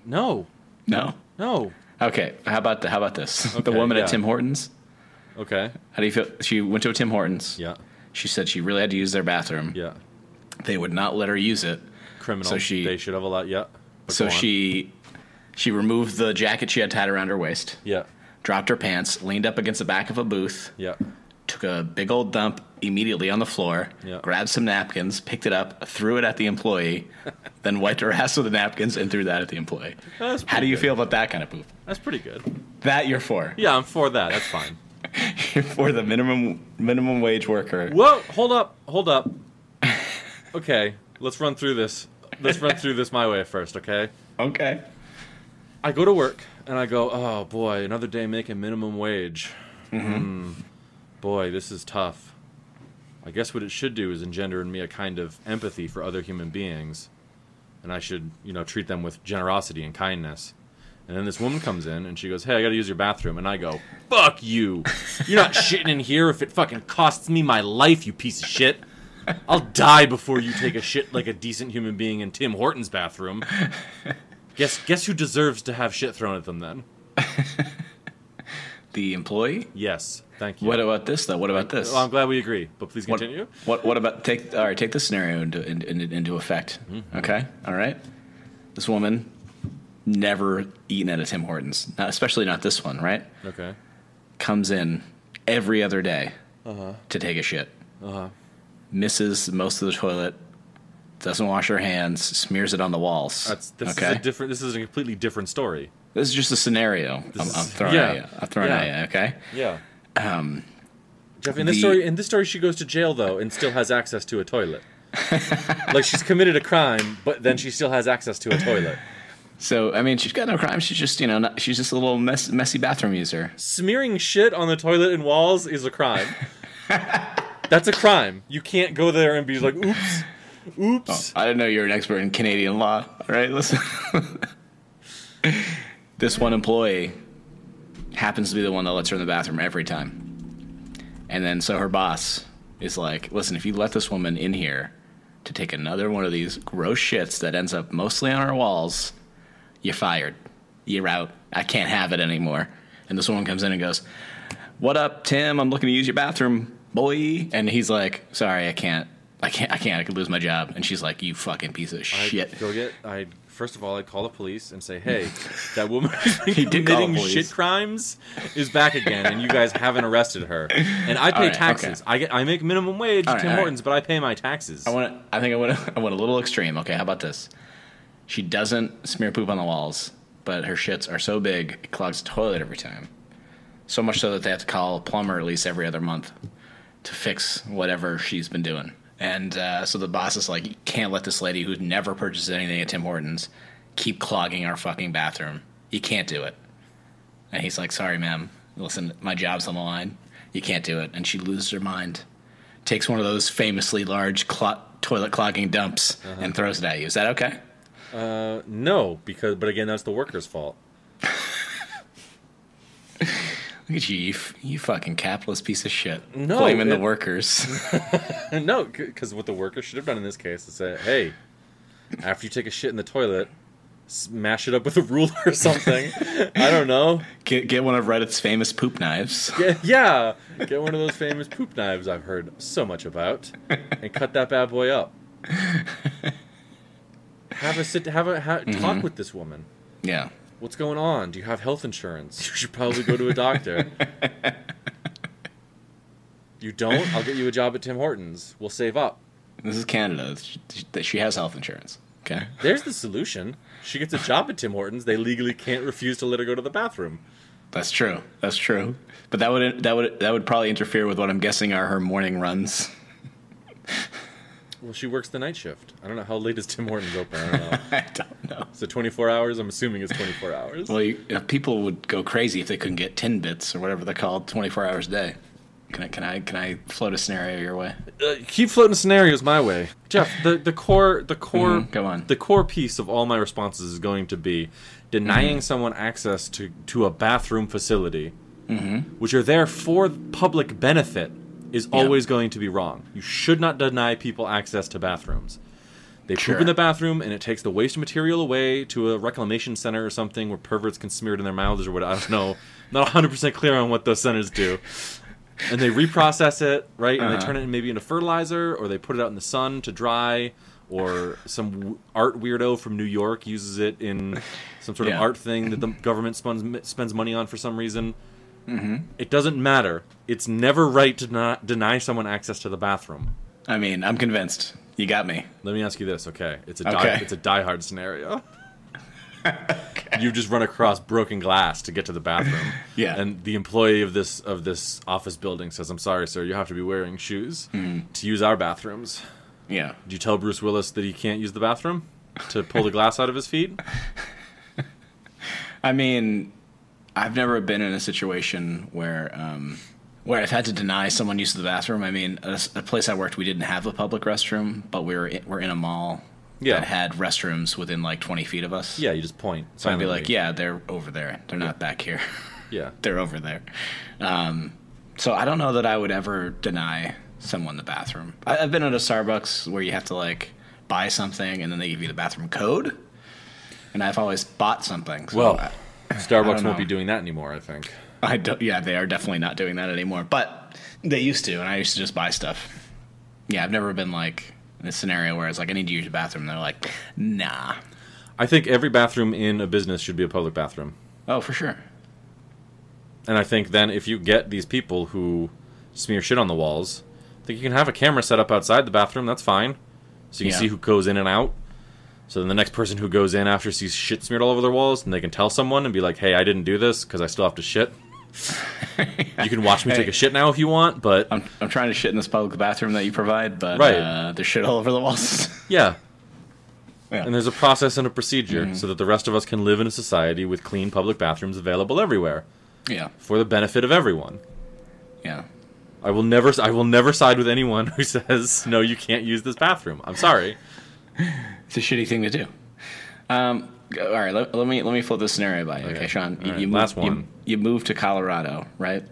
No. No? No. Okay. How about this? Okay, the woman at Tim Hortons. Okay. How do you feel? She went to a Tim Hortons. Yeah. She said she really had to use their bathroom. Yeah. They would not let her use it. Criminal. So they should have a lot. Yeah. So she removed the jacket she had tied around her waist. Yeah. Dropped her pants, leaned up against the back of a booth. Yeah. Took a big old dump immediately on the floor. Yeah. Grabbed some napkins, picked it up, threw it at the employee, then wiped her ass with the napkins and threw that at the employee. How do you feel about that kind of poop? That's pretty good. That you're for? Yeah, I'm for that. That's fine. You're for the minimum wage worker. Whoa! Hold up. Okay, let's run through this. Let's run through this my way first, okay? Okay. I go to work and I go, oh boy, another day making minimum wage. Boy, this is tough. I guess what it should do is engender in me a kind of empathy for other human beings, and I should, treat them with generosity and kindness. And then this woman comes in, and she goes, hey, I gotta use your bathroom. And I go, fuck you. You're not shitting in here if it fucking costs me my life, you piece of shit. I'll die before you take a shit like a decent human being in Tim Hortons' bathroom. Guess who deserves to have shit thrown at them then? The employee? Yes, thank you. What about this, though? What about this? Well, I'm glad we agree, but please continue. What about, take this scenario into effect, okay? All right? This woman... never eaten at a Tim Hortons, especially not this one, right? Okay. Comes in every other day to take a shit. Misses most of the toilet, doesn't wash her hands, smears it on the walls. This is a completely different story. This is just a scenario I'm throwing at you. I'm throwing at you, okay? Yeah. Jeff, in this story, she goes to jail though and still has access to a toilet. Like she's committed a crime, but then she still has access to a toilet. So, I mean, she's got no crime. She's just, she's just a little messy bathroom user. Smearing shit on the toilet and walls is a crime. That's a crime. You can't go there and be like, oops. Oh, I didn't know you were an expert in Canadian law. All right, listen. This one employee happens to be the one that lets her in the bathroom every time. And then so her boss is like, listen, if you let this woman in here to take another one of these gross shits that ends up mostly on our walls... you're fired. You're out. I can't have it anymore. And this woman comes in and goes, what up, Tim? I'm looking to use your bathroom, boy. And he's like, sorry, I can't. I could lose my job. And she's like, you fucking piece of shit. First of all, I'd call the police and say, hey, that woman who's been committing shit crimes is back again, and you guys haven't arrested her. And I pay taxes. Okay. I make minimum wage at Tim Hortons, but I pay my taxes. I went a little extreme. Okay, how about this? She doesn't smear poop on the walls, but her shits are so big, it clogs the toilet every time. So much so that they have to call a plumber at least every other month to fix whatever she's been doing. And so the boss is like, you can't let this lady who's never purchased anything at Tim Hortons keep clogging our fucking bathroom. You can't do it. And he's like, sorry, ma'am. Listen, my job's on the line. You can't do it. And she loses her mind. Takes one of those famously large toilet clogging dumps and throws it at you. Is that okay? No, but again, that's the worker's fault. Look at you fucking capitalist piece of shit. No, blaming the workers. No, because what the workers should have done in this case is say, hey, after you take a shit in the toilet, smash it up with a ruler or something. I don't know. Get one of Reddit's famous poop knives. Yeah, get one of those famous poop knives I've heard so much about, and cut that bad boy up. Talk with this woman. Yeah. What's going on? Do you have health insurance? You should probably go to a doctor. You don't? I'll get you a job at Tim Hortons. We'll save up. This is Canada. She has health insurance. Okay. There's the solution. She gets a job at Tim Hortons. They legally can't refuse to let her go to the bathroom. That's true. But that would probably interfere with what I'm guessing are her morning runs. Well, she works the night shift. I don't know. How late is Tim Hortons open? I don't know. I don't know. Is it 24 hours? I'm assuming it's 24 hours. Well, people would go crazy if they couldn't get tin bits or whatever they're called 24 hours a day. Can I float a scenario your way? Keep floating scenarios my way, Jeff. The core Go on. The core piece of all my responses is going to be denying someone access to a bathroom facility, which are there for public benefit, is always going to be wrong. You should not deny people access to bathrooms. They poop in the bathroom, and it takes the waste material away to a reclamation center or something where perverts can smear it in their mouths or what. I don't know. I'm not 100% clear on what those centers do. And they reprocess it, right? And they turn it maybe into fertilizer, or they put it out in the sun to dry, or some art weirdo from New York uses it in some sort of art thing that the government spends money on for some reason. It doesn't matter. It's never right to not deny someone access to the bathroom. I mean, I'm convinced. You got me. Let me ask you this, okay? It's a die-hard scenario. You just run across broken glass to get to the bathroom. And the employee of this office building says, "I'm sorry, sir, you have to be wearing shoes to use our bathrooms." Yeah. Did you tell Bruce Willis that he can't use the bathroom to pull the glass out of his feet? I mean, I've never been in a situation where I've had to deny someone use of the bathroom. I mean, a place I worked, we didn't have a public restroom, but we're in a mall that had restrooms within like 20 feet of us. Yeah, you just point. So I'd be like, yeah, they're over there. They're not back here. Yeah. They're over there. So I don't know that I would ever deny someone the bathroom. I've been at a Starbucks where you have to like buy something and then they give you the bathroom code. And I've always bought something. So well, Starbucks won't be doing that anymore, I think. Yeah, they are definitely not doing that anymore. But they used to, and I used to just buy stuff. Yeah, I've never been like in a scenario where it's like, I need to use your bathroom. And they're like, nah. I think every bathroom in a business should be a public bathroom. Oh, for sure. And I think then if you get these people who smear shit on the walls, I think you can have a camera set up outside the bathroom. That's fine. So you can see who goes in and out. So then the next person who goes in after sees shit smeared all over their walls, and they can tell someone and be like, hey, I didn't do this because I still have to shit. You can watch me take a shit now if you want, but... I'm trying to shit in this public bathroom that you provide, but there's shit all over the walls. Yeah. And there's a process and a procedure so that the rest of us can live in a society with clean public bathrooms available everywhere. Yeah. For the benefit of everyone. Yeah. I will never side with anyone who says, no, you can't use this bathroom. I'm sorry. It's a shitty thing to do. All right, let me flip this scenario by you. Okay, Sean. You move to Colorado, right?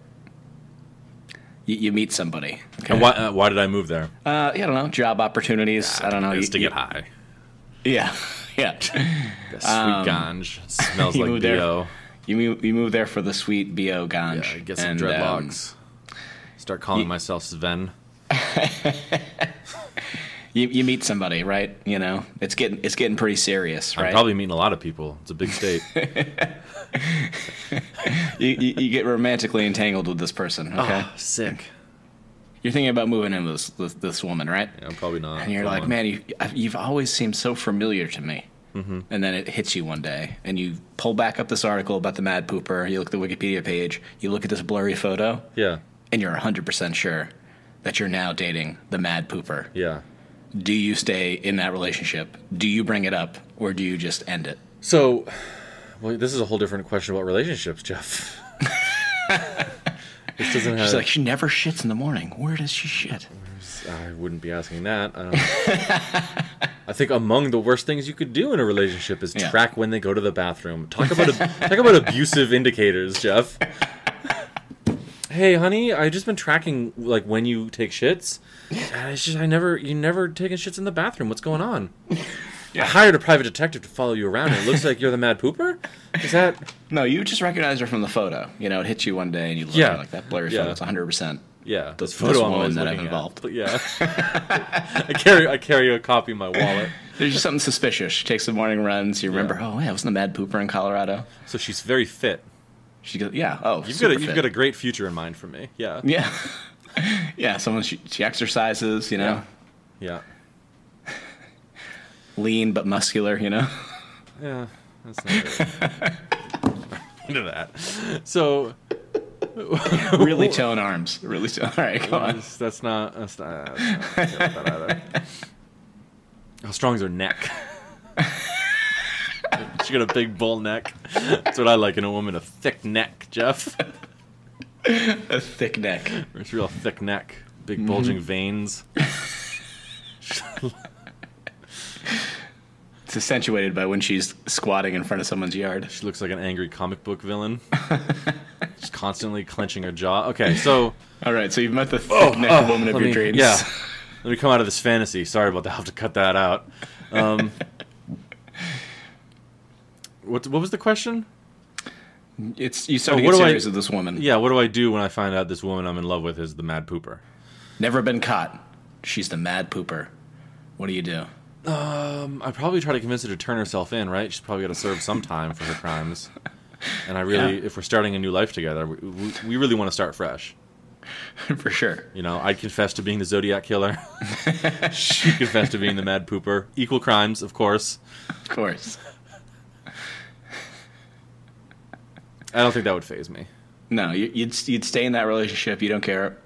You meet somebody. Okay? And why did I move there? I don't know. Job opportunities. I don't know. Just to get high. Yeah, yeah. Sweet ganj. Smells like BO. You move there for the sweet BO ganj. Yeah, get some dreadlocks. Start calling myself Sven. You meet somebody, right? You know, it's getting pretty serious, right? I'm probably meeting a lot of people. It's a big state. you get romantically entangled with this person. Okay, sick. You're thinking about moving in with this woman, right? Yeah, I'm probably not. And you're like, man, you've always seemed so familiar to me. Mm-hmm. And then it hits you one day, and you pull back up this article about the Mad Pooper. You look at the Wikipedia page. You look at this blurry photo. Yeah. And you're 100% sure that you're now dating the Mad Pooper. Yeah. Do you stay in that relationship? Do you bring it up, or do you just end it? So, well, this is a whole different question about relationships, Jeff. This doesn't have... She's like, she never shits in the morning. Where does she shit? I wouldn't be asking that. I think among the worst things you could do in a relationship is track when they go to the bathroom. Talk about abusive indicators, Jeff. Hey, honey, I've just been tracking like when you take shits. It's just you never taken shits in the bathroom. What's going on? I hired a private detective to follow you around. And it looks like you're the Mad Pooper. Is that? No, you just recognized her from the photo. You know, it hits you one day and you look at like that blurry photo. It's 100%. Yeah, this woman that I've involved. But yeah, I carry a copy in my wallet. There's just something suspicious. She takes the morning runs. You remember? Oh yeah, wasn't the Mad Pooper in Colorado? So she's very fit. She goes, yeah. Oh, you've got a great future in mind for me. Yeah. Yeah. Yeah. Someone she exercises. You know. Yeah. Lean but muscular. You know. Yeah. That's not into that. So. Really tone arms. Really tone. All right, go on. That's not that either. How strong is her neck? She got a big bull neck. That's what I like in a woman, a thick neck, Jeff. A thick neck. It's a real thick neck. Big bulging veins. It's accentuated by when she's squatting in front of someone's yard. She looks like an angry comic book villain. Just constantly clenching her jaw. Okay, so... All right, so you've met the thick-necked woman of your dreams. Yeah. Let me come out of this fantasy. Sorry about that. I'll have to cut that out. What was the question? You start to get serious with this woman. Yeah, what do I do when I find out this woman I'm in love with is the mad pooper? Never been caught. She's the mad pooper. What do you do? I'd probably try to convince her to turn herself in, right? She's probably got to serve some time for her crimes. And if we're starting a new life together, we really want to start fresh. For sure. You know, I'd confess to being the Zodiac Killer. She confessed to being the mad pooper. Equal crimes, of course. Of course. I don't think that would faze me. No, you'd stay in that relationship. You don't care.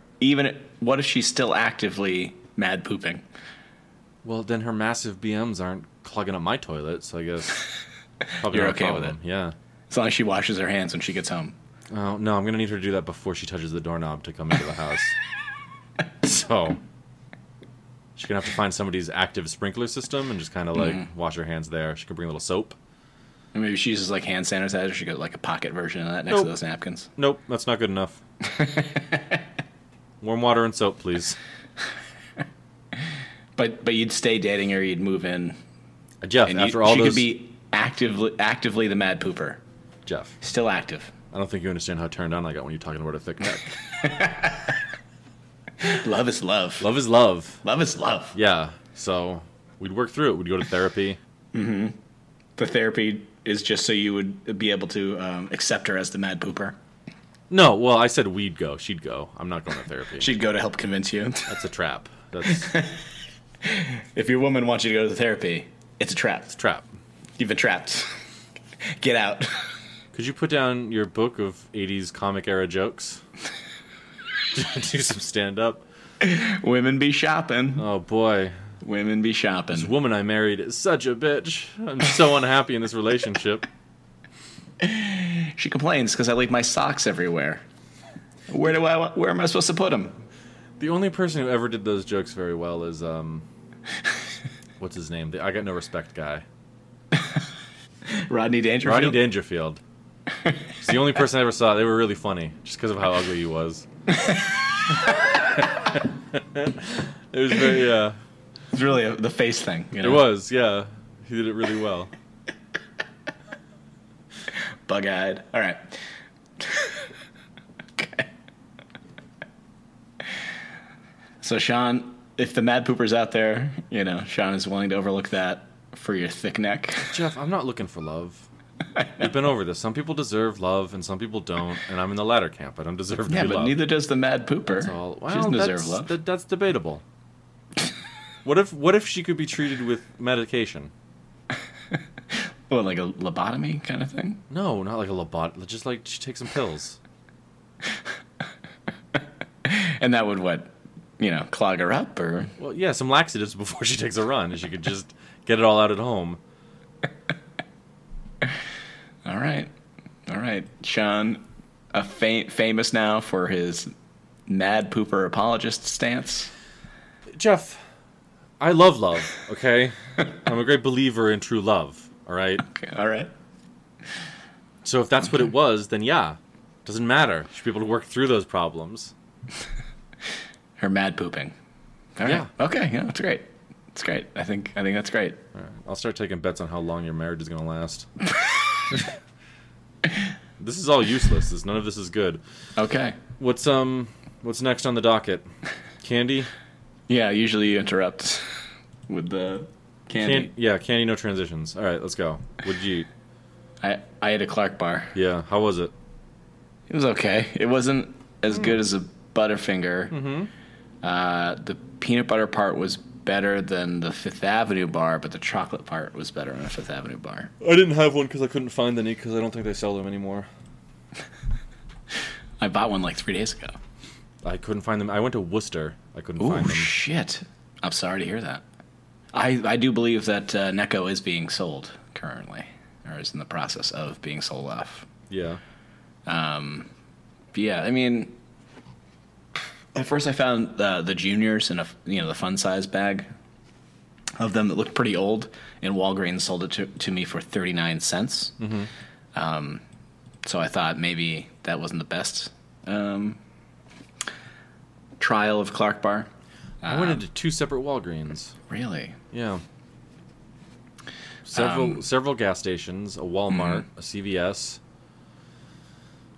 What if she's still actively mad pooping? Well, then her massive BMs aren't clogging up my toilet, so I guess probably you're not a okay problem. with it. Yeah. As long as she washes her hands when she gets home. Oh, no, I'm going to need her to do that before she touches the doorknob to come into the house. So she's going to have to find somebody's active sprinkler system and just kind of wash her hands there. She can bring a little soap. And maybe she uses like hand sanitizer. She got like a pocket version of that next to those napkins. Nope, that's not good enough. Warm water and soap, please. But you'd stay dating her. You'd move in. Jeff, after all she those... could be actively the mad pooper. Jeff. Still active. I don't think you understand how turned on I got when you're talking about a thick neck. Love is love. Love is love. Love is love. Yeah. So we'd work through it. We'd go to therapy. Mm-hmm. The therapy is just so you would be able to accept her as the mad pooper. No, well, I said we'd go. She'd go. I'm not going to therapy. She'd go to help convince you. That's a trap. That's... If your woman wants you to go to the therapy, it's a trap. It's a trap. You've been trapped. Get out. Could you put down your book of 80s comic era jokes? Do some stand-up. Women be shopping. Oh, boy. Women be shopping. This woman I married is such a bitch. I'm so unhappy in this relationship. She complains because I leave my socks everywhere. Where am I supposed to put them? The only person who ever did those jokes very well is, what's his name? The I Got No Respect guy. Rodney Dangerfield? Rodney Dangerfield. He's the only person I ever saw. They were really funny, just because of how ugly he was. It was very, It was really the face thing. You know? It was, yeah. He did it really well. Bug-eyed. All right. Okay. So, Sean, if the mad pooper's out there, you know, Sean is willing to overlook that for your thick neck. Jeff, I'm not looking for love. We've been over this. Some people deserve love, and some people don't, and I'm in the latter camp. I don't deserve to be loved. Yeah, but neither does the mad pooper. That's all. Well, she doesn't deserve love. That's debatable. What if she could be treated with medication? What, like a lobotomy kind of thing? No, not like a lobotomy. Just like she takes some pills. And that would, what, you know, clog her up, or? Well, yeah, some laxatives before she takes a run, and she could just get it all out at home. All right. Sean, famous now for his mad pooper apologist stance. Jeff, I love love, okay? I'm a great believer in true love, all right? Okay, all right. So if that's what it was, then yeah, doesn't matter. She should be able to work through those problems. Her mad pooping. All right. Yeah. Okay, yeah, that's great. It's great. I think that's great. All right. I'll start taking bets on how long your marriage is going to last. This is all useless. None of this is good. Okay. What's next on the docket? Candy? Yeah, usually you interrupt with the candy. Candy, no transitions. All right, let's go. What did you eat? I ate a Clark bar. Yeah, how was it? It was okay. It wasn't as good as a Butterfinger. Mm-hmm. The peanut butter part was better than the Fifth Avenue bar, but the chocolate part was better than the Fifth Avenue bar. I didn't have one because I couldn't find any because I don't think they sell them anymore. I bought one like 3 days ago. I couldn't find them. I went to Worcester. I couldn't find them. Oh, shit. I'm sorry to hear that. I do believe that Necco is being sold currently, or is in the process of being sold off. Yeah. yeah, I mean, at first I found the juniors in the fun size bag of them that looked pretty old, and Walgreens sold it to me for 39 cents. Mm-hmm. So I thought maybe that wasn't the best trial of Clark Bar. I went into 2 separate Walgreens. Really? Yeah. Several gas stations, a Walmart, a CVS.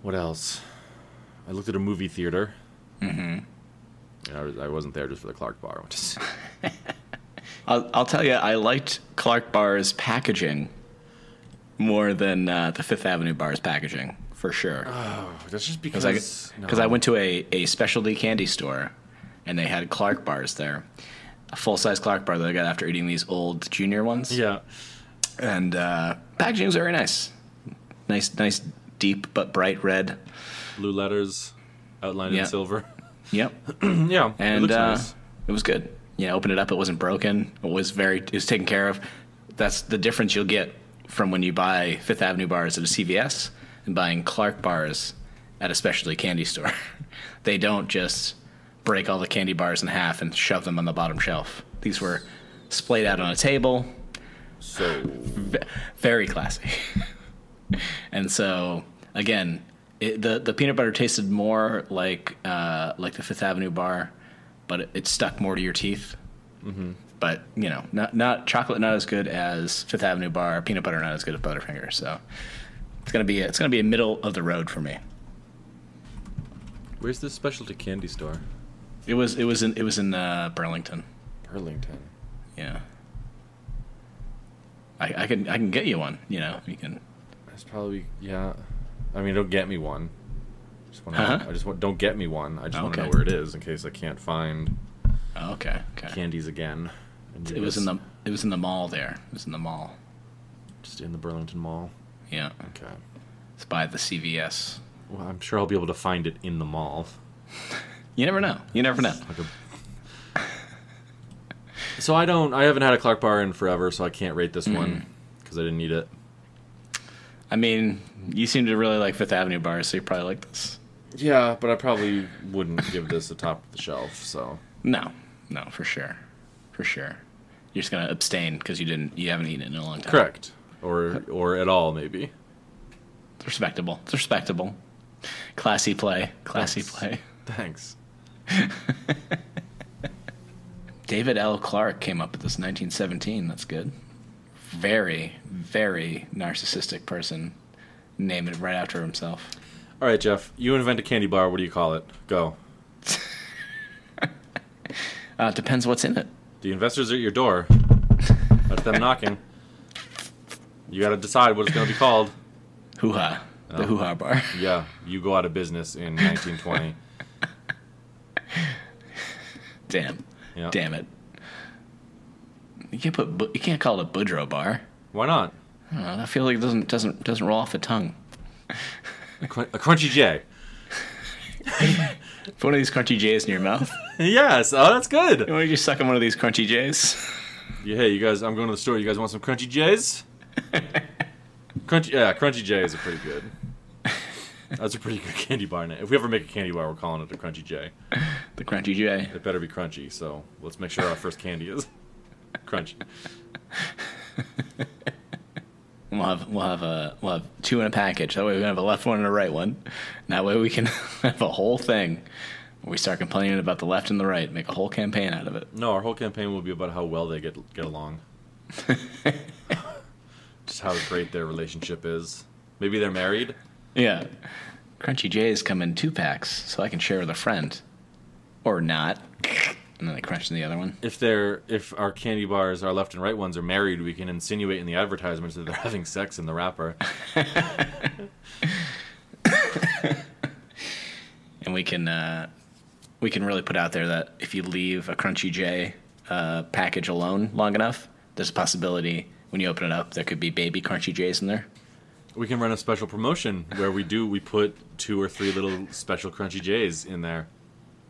What else? I looked at a movie theater. Mm-hmm. I wasn't there just for the Clark Bar. I'll tell you, I liked Clark Bar's packaging more than the Fifth Avenue Bar's packaging, for sure. Oh, that's just because... I went to a specialty candy store, and they had Clark Bars there. A full-size Clark Bar that I got after eating these old junior ones. Yeah. And packaging was very nice. Nice, deep but bright red. Blue letters outlined in silver. Yep. Yeah, and it looks nice. It was good. Open it up, it wasn't broken. It was taken care of. That's the difference you'll get from when you buy Fifth Avenue bars at a CVS and buying Clark bars at a specialty candy store. They don't just break all the candy bars in half and shove them on the bottom shelf. These were splayed out on a table. So very classy. And so again, the peanut butter tasted more like the Fifth Avenue bar, but it stuck more to your teeth. Mm-hmm. But not chocolate, not as good as Fifth Avenue bar. Peanut butter not as good as Butterfinger. So it's gonna be a middle of the road for me. Where's this specialty candy store? It was in Burlington. Burlington. Yeah. I can get you one. You can. That's probably I mean, don't get me one. Don't get me one. I just want to know where it is in case I can't find. Okay. Candies again. It was in the mall there. It was in the mall. Just in the Burlington Mall. Yeah. Okay. It's by the CVS. Well, I'm sure I'll be able to find it in the mall. You never know. So I haven't had a Clark Bar in forever, so I can't rate this one because I didn't need it. I mean, you seem to really like Fifth Avenue bars, so you probably like this. Yeah, but I probably wouldn't give this a top of the shelf. So no, for sure. You're just gonna abstain because you haven't eaten it in a long time. Correct, or at all maybe. It's respectable. Classy play. Thanks. David L. Clark came up with this 1917. That's good. Very, very narcissistic person. Named it right after himself. All right, Jeff. You invent a candy bar. What do you call it? Go. Depends what's in it. The investors are at your door. That's them knocking. You got to decide what it's going to be called. Hoo-ha. The hoo-ha bar. Yeah. You go out of business in 1920. Damn. Yeah. Damn it. You can't call it a Boudreaux bar. Why not? I feel like it doesn't roll off the tongue. A Crunchy J. Put one of these Crunchy J's in your mouth. Yes. Oh, that's good. You want to just suck on one of these Crunchy J's? Yeah, hey, you guys, I'm going to the store. You guys want some Crunchy J's? Crunchy J's are pretty good. That's a pretty good candy bar name. If we ever make a candy bar, we're calling it the Crunchy J. The Crunchy J. It better be crunchy, so let's make sure our first candy is crunchy. We'll have 2 in a package. That way we can have a left one and a right one. And that way we can have a whole thing where we start complaining about the left and the right. Make a whole campaign out of it. No, our whole campaign will be about how well they get along. Just how great their relationship is. Maybe they're married. Yeah. Crunchy J's come in 2 packs, so I can share with a friend. Or not. And then they crunch in the other one. If our candy bars, our left and right ones, are married, we can insinuate in the advertisements that they're having sex in the wrapper. And we can really put out there that if you leave a Crunchy J package alone long enough, there's a possibility when you open it up there could be baby Crunchy J's in there. We can run a special promotion where we put 2 or 3 little special Crunchy J's in there.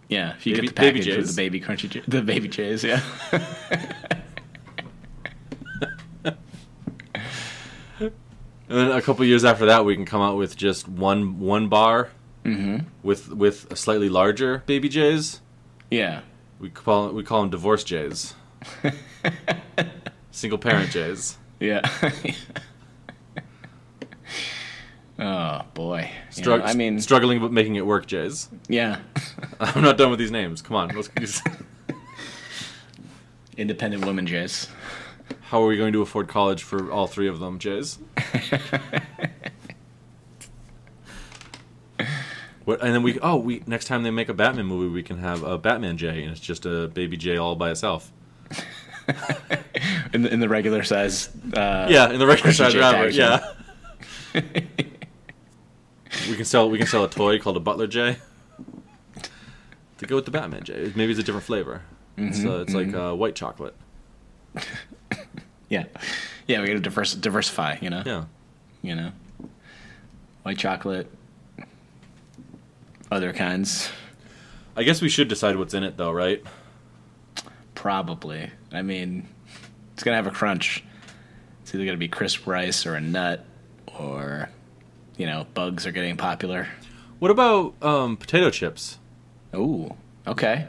Yeah, if you get the package with the baby Crunchy the baby J's, yeah. And then a couple years after that, we can come out with just one bar with a slightly larger baby J's. Yeah. We call them divorce J's. Single parent J's. Yeah. Oh boy. Struggling but making it work J's. Yeah. I'm not done with these names. Come on, let's. Independent women J's. How are we going to afford college for all three of them, J's? And then we next time they make a Batman movie, we can have a Batman J, and it's just a baby J all by itself. in the regular size. In the regular size rabbit. Yeah. we can sell a toy called a Butler J to go with the Batman J. Maybe it's a different flavor. It's like white chocolate. Yeah, we got to diversify. Yeah. White chocolate. Other kinds. I guess we should decide what's in it, though, right? Probably. I mean, it's going to have a crunch. It's either going to be crisp rice or a nut, or, bugs are getting popular. What about potato chips? Ooh, okay.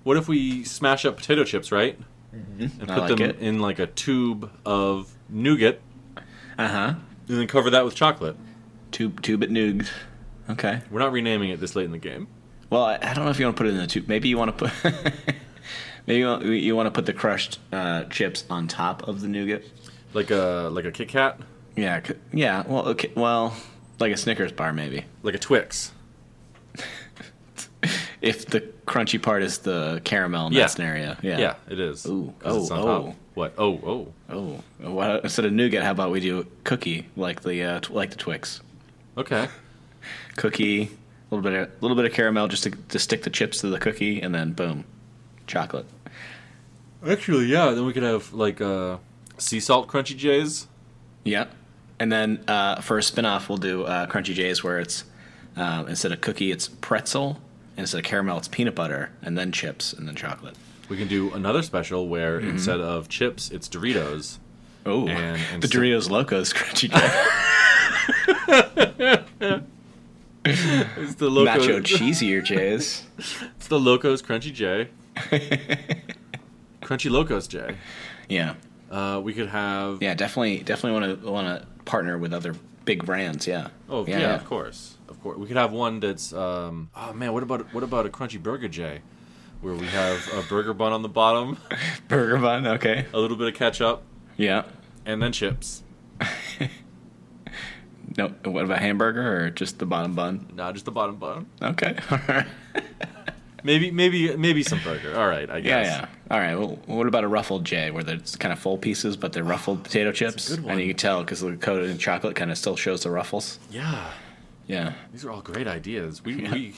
What if we smash up potato chips, right? And put them in like a tube of nougat. Uh-huh. And then cover that with chocolate. Tube it nougat. Okay. We're not renaming it this late in the game. Well, I don't know if you want to put it in the tube. Maybe you want to put. Maybe you want to put the crushed chips on top of the nougat, like a Kit Kat. Yeah. Yeah. Well, okay. Well, like a Snickers bar, maybe. Like a Twix. If the crunchy part is the caramel in that scenario. Yeah. Yeah, it is. Ooh. It's on top. What? Oh. Well, instead of nougat, how about we do cookie like the Twix? Okay. Cookie, a little bit of caramel just to stick the chips to the cookie, and then boom, chocolate. Actually, yeah. Then we could have like sea salt crunchy J's. Yeah, and then for a spinoff, we'll do crunchy J's where it's instead of cookie, it's pretzel, and instead of caramel, it's peanut butter, and then chips, and then chocolate. We can do another special where instead of chips, it's Doritos. Oh, the Doritos Locos crunchy J. It's the Locos. Nacho cheesier J's. It's the Locos Crunchy J. Crunchy Locos J. Yeah. We could have. Yeah, definitely want to partner with other big brands. Yeah. Oh yeah, of course. We could have one that's. Oh man, what about a Crunchy Burger J, where we have a burger bun on the bottom. Burger bun, okay. A little bit of ketchup. Yeah. And then chips. No, what about hamburger or just the bottom bun? No, just the bottom bun. Okay. maybe some burger. All right, I guess. Yeah. All right. Well, what about a ruffled J, where it's kind of full pieces, but they're ruffled potato chips? That's a good one. And you can tell because the coated in chocolate kind of still shows the ruffles. Yeah. Yeah. These are all great ideas. We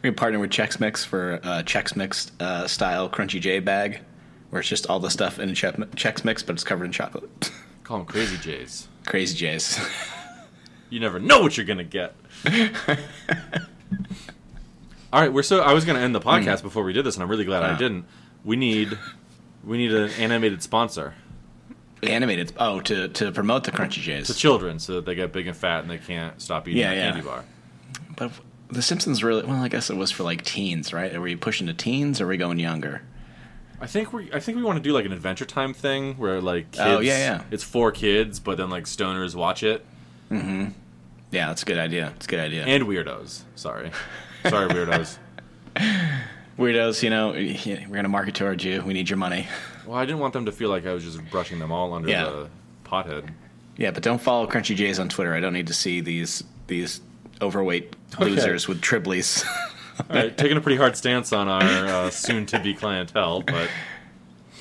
can partner with Chex Mix for a Chex Mix style Crunchy J bag, where it's just all the stuff in Chex Mix, but it's covered in chocolate. Call them Crazy J's. Crazy J's. You never know what you're gonna get. All right, I was gonna end the podcast before we did this, and I'm really glad I didn't. We need an animated sponsor. Animated? Oh, to promote the Crunchy J's to children, so that they get big and fat and they can't stop eating a candy bar. But The Simpsons really, well, I guess it was for like teens, right? Are we pushing to teens, or are we going younger? I think we want to do like an Adventure Time thing where like kids, it's for kids, but then like stoners watch it. Mm-hmm. Yeah, that's a good idea. And weirdos. Sorry, weirdos. Weirdos, we're gonna market towards you. We need your money. Well, I didn't want them to feel like I was just brushing them all under the pothead. Yeah, but don't follow Crunchy J's on Twitter. I don't need to see these overweight losers with Triblies. All right, taking a pretty hard stance on our soon-to-be clientele, but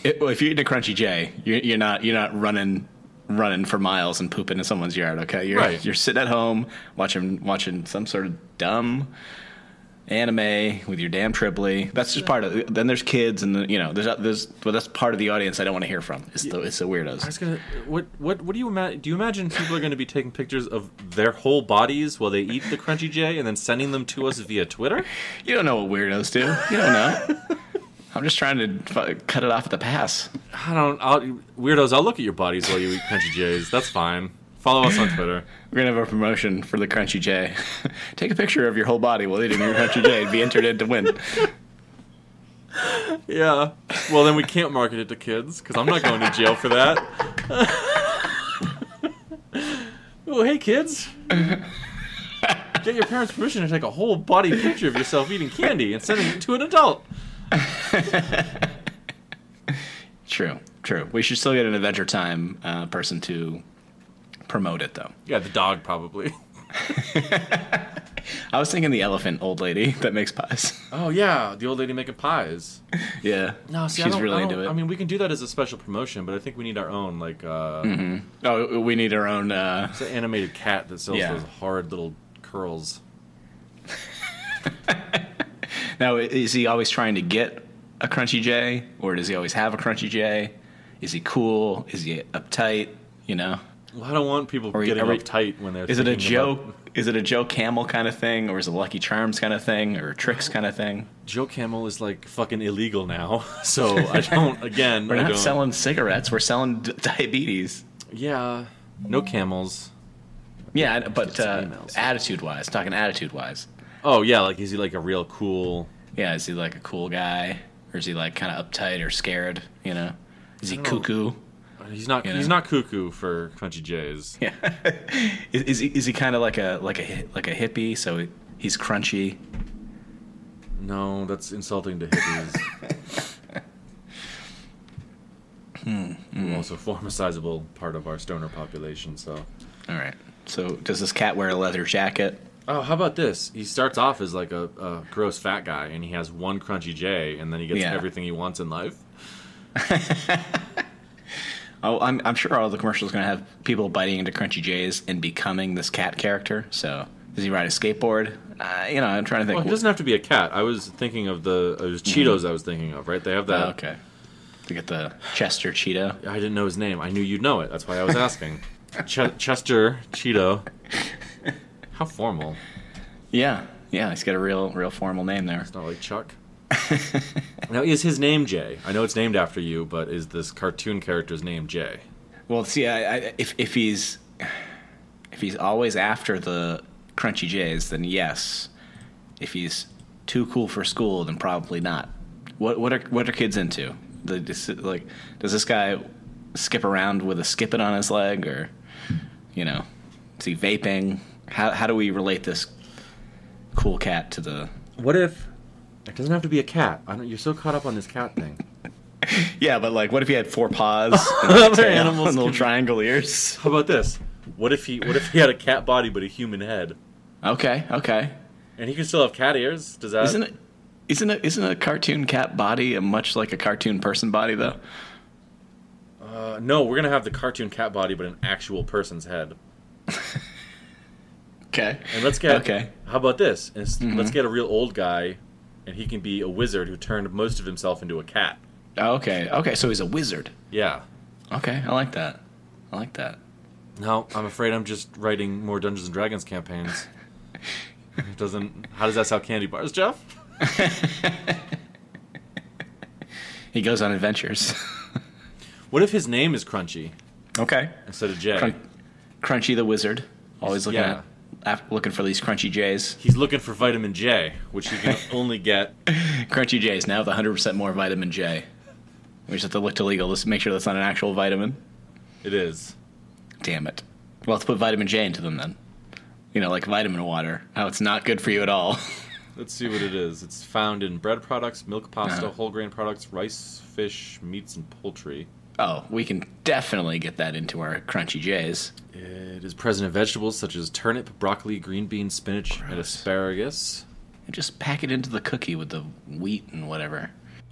if you're eating a Crunchy J, you're not running for miles and pooping in someone's yard. Okay, you're sitting at home watching some sort of dumb anime with your damn Triply. That's just part of it. Then there's kids, and that's part of the audience I don't want to hear from. It's the weirdos. I was gonna. What do you imagine? Do you imagine people are going to be taking pictures of their whole bodies while they eat the Crunchy J and then sending them to us via Twitter? You don't know what weirdos do. You don't know. I'm just trying to cut it off at the pass. Weirdos. I'll look at your bodies while you eat Crunchy J's. That's fine. Follow us on Twitter. We're going to have a promotion for the Crunchy J. Take a picture of your whole body while eating your Crunchy J and be entered in to win. Yeah. Well, then we can't market it to kids, because I'm not going to jail for that. Oh, hey, kids. Get your parents' permission to take a whole body picture of yourself eating candy and sending it to an adult. True. We should still get an Adventure Time person to promote it, though. Yeah, the dog, probably. I was thinking the elephant old lady that makes pies. Oh, yeah, the old lady making pies. Yeah. No, see, she's really into it. I mean, we can do that as a special promotion, but I think we need our own, like... Oh, we need our own... It's an animated cat that sells those hard little curls. Now, is he always trying to get a Crunchy J, or does he always have a Crunchy J? Is he cool? Is he uptight? You know? Well, I don't want people getting uptight when they're... Is it a Joe? Is it a Joe Camel kind of thing, or is it a Lucky Charms kind of thing, or a Tricks kind of thing? Joe Camel is like fucking illegal now, so I don't. Again, we're not selling cigarettes; we're selling diabetes. Yeah, no camels. Yeah, but attitude-wise, talking attitude-wise. Oh yeah, like is he like a real cool? Yeah, is he like a cool guy, or is he like kind of uptight or scared? You know, is he cuckoo? He's not. You know? He's not cuckoo for Crunchy J's. Yeah. Is he kind of like a hippie? So he's crunchy. No, that's insulting to hippies. Who also form a sizable part of our stoner population. So. All right. So does this cat wear a leather jacket? Oh, how about this? He starts off as like a gross fat guy, and he has one Crunchy J, and then he gets everything he wants in life. Oh, I'm sure all the commercials are going to have people biting into Crunchy J's and becoming this cat character. So, does he ride a skateboard? I'm trying to think. Well, he doesn't have to be a cat. I was thinking of it was Cheetos I was thinking of, right? They have that. Oh, okay. To get the Chester Cheeto. I didn't know his name. I knew you'd know it. That's why I was asking. Chester Cheeto. How formal. Yeah, he's got a real formal name there. It's not like Chuck. Now, is his name Jay? I know it's named after you, but is this cartoon character's name Jay? Well, see, if he's always after the Crunchy J's, then yes. If he's too cool for school, then probably not. What are kids into? Does this guy skip around with a skippet on his leg, or is he vaping? How do we relate this cool cat to the? What if? It doesn't have to be a cat. You're so caught up on this cat thing. Yeah, but what if he had 4 paws and tail animals and little triangle ears? How about this? What if he had a cat body but a human head? Okay. And he can still have cat ears. Does that? Isn't a cartoon cat body much like a cartoon person body though? No, we're gonna have the cartoon cat body but an actual person's head. Okay. And let's get. Okay. How about this? Let's get a real old guy. And he can be a wizard who turned most of himself into a cat. Okay, so he's a wizard. Yeah. Okay, I like that. No, I'm afraid I'm just writing more Dungeons & Dragons campaigns. How does that sound candy bars, Jeff? He goes on adventures. What if his name is Crunchy? Okay. Instead of Jay. Crunchy the wizard. Always looking for these Crunchy J's. He's looking for vitamin J, which you can only get... Crunchy J's now with 100% more vitamin J. We just have to look to legal. Let's make sure that's not an actual vitamin. It is. Damn it. Well, let's put vitamin J into them then. Like vitamin water. How it's not good for you at all. Let's see what it is. It's found in bread products, milk pasta, whole grain products, rice, fish, meats, and poultry. Oh, we can definitely get that into our Crunchy J's. It is present in vegetables such as turnip, broccoli, green beans, spinach, and asparagus. And just pack it into the cookie with the wheat and whatever.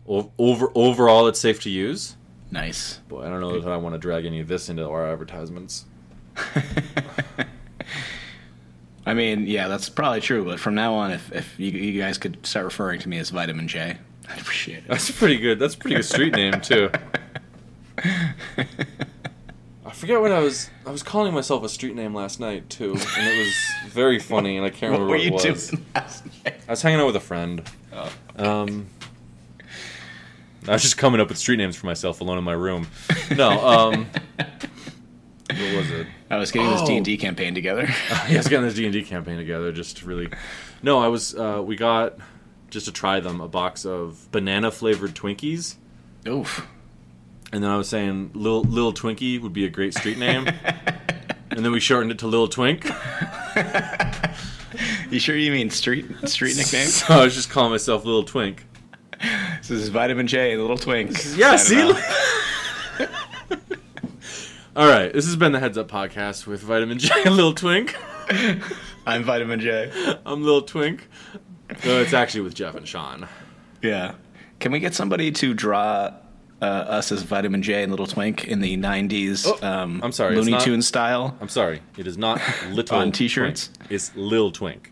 Overall, it's safe to use. Nice. Boy, I don't know if I want to drag any of this into our advertisements. I mean, yeah, that's probably true. But from now on, if you guys could start referring to me as Vitamin J, I'd appreciate it. That's pretty good. That's a pretty good street name too. I forget what I was calling myself a street name last night too, and it was very funny, and I can't remember what it was. What were you doing last night? I was hanging out with a friend. Oh, okay. I was just coming up with street names for myself alone in my room. No, What was it? I was getting this D&D campaign together. I was getting this D&D campaign together just to really... No, I was... we got, just to try them, a box of banana-flavored Twinkies. Oof. And then I was saying Lil Twinkie would be a great street name. And then we shortened it to Lil Twink. You sure you mean street nickname? So I was just calling myself Lil Twink. This is Vitamin J, Little Twink. Yeah, see? All right, this has been the Heads Up Podcast with Vitamin J and Lil Twink. I'm Vitamin J. I'm Lil Twink. No, it's actually with Jeff and Sean. Yeah. Can we get somebody to draw us as Vitamin J and Little Twink in the 90s I'm sorry, Looney Tunes style? I'm sorry. It is not Little on T-shirts? Twink. It's Lil Twink.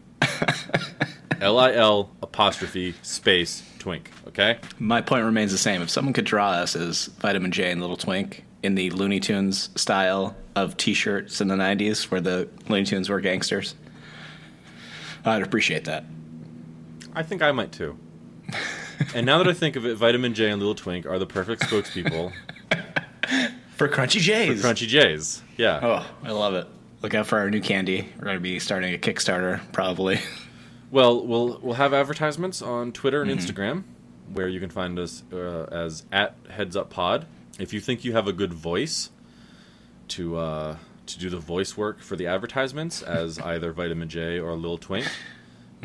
LIL apostrophe space Twink, okay? My point remains the same. If someone could draw us as Vitamin J and Little Twink in the Looney Tunes style of T-shirts in the 90s where the Looney Tunes were gangsters, I'd appreciate that. I think I might too. And now that I think of it, Vitamin J and Little Twink are the perfect spokespeople for Crunchy J's. For Crunchy J's, yeah. Oh, I love it. Look out for our new candy. We're going to be starting a Kickstarter, probably. Well, we'll have advertisements on Twitter and Instagram, where you can find us as @HeadsUpPod. If you think you have a good voice to do the voice work for the advertisements as either Vitamin J or Lil Twink,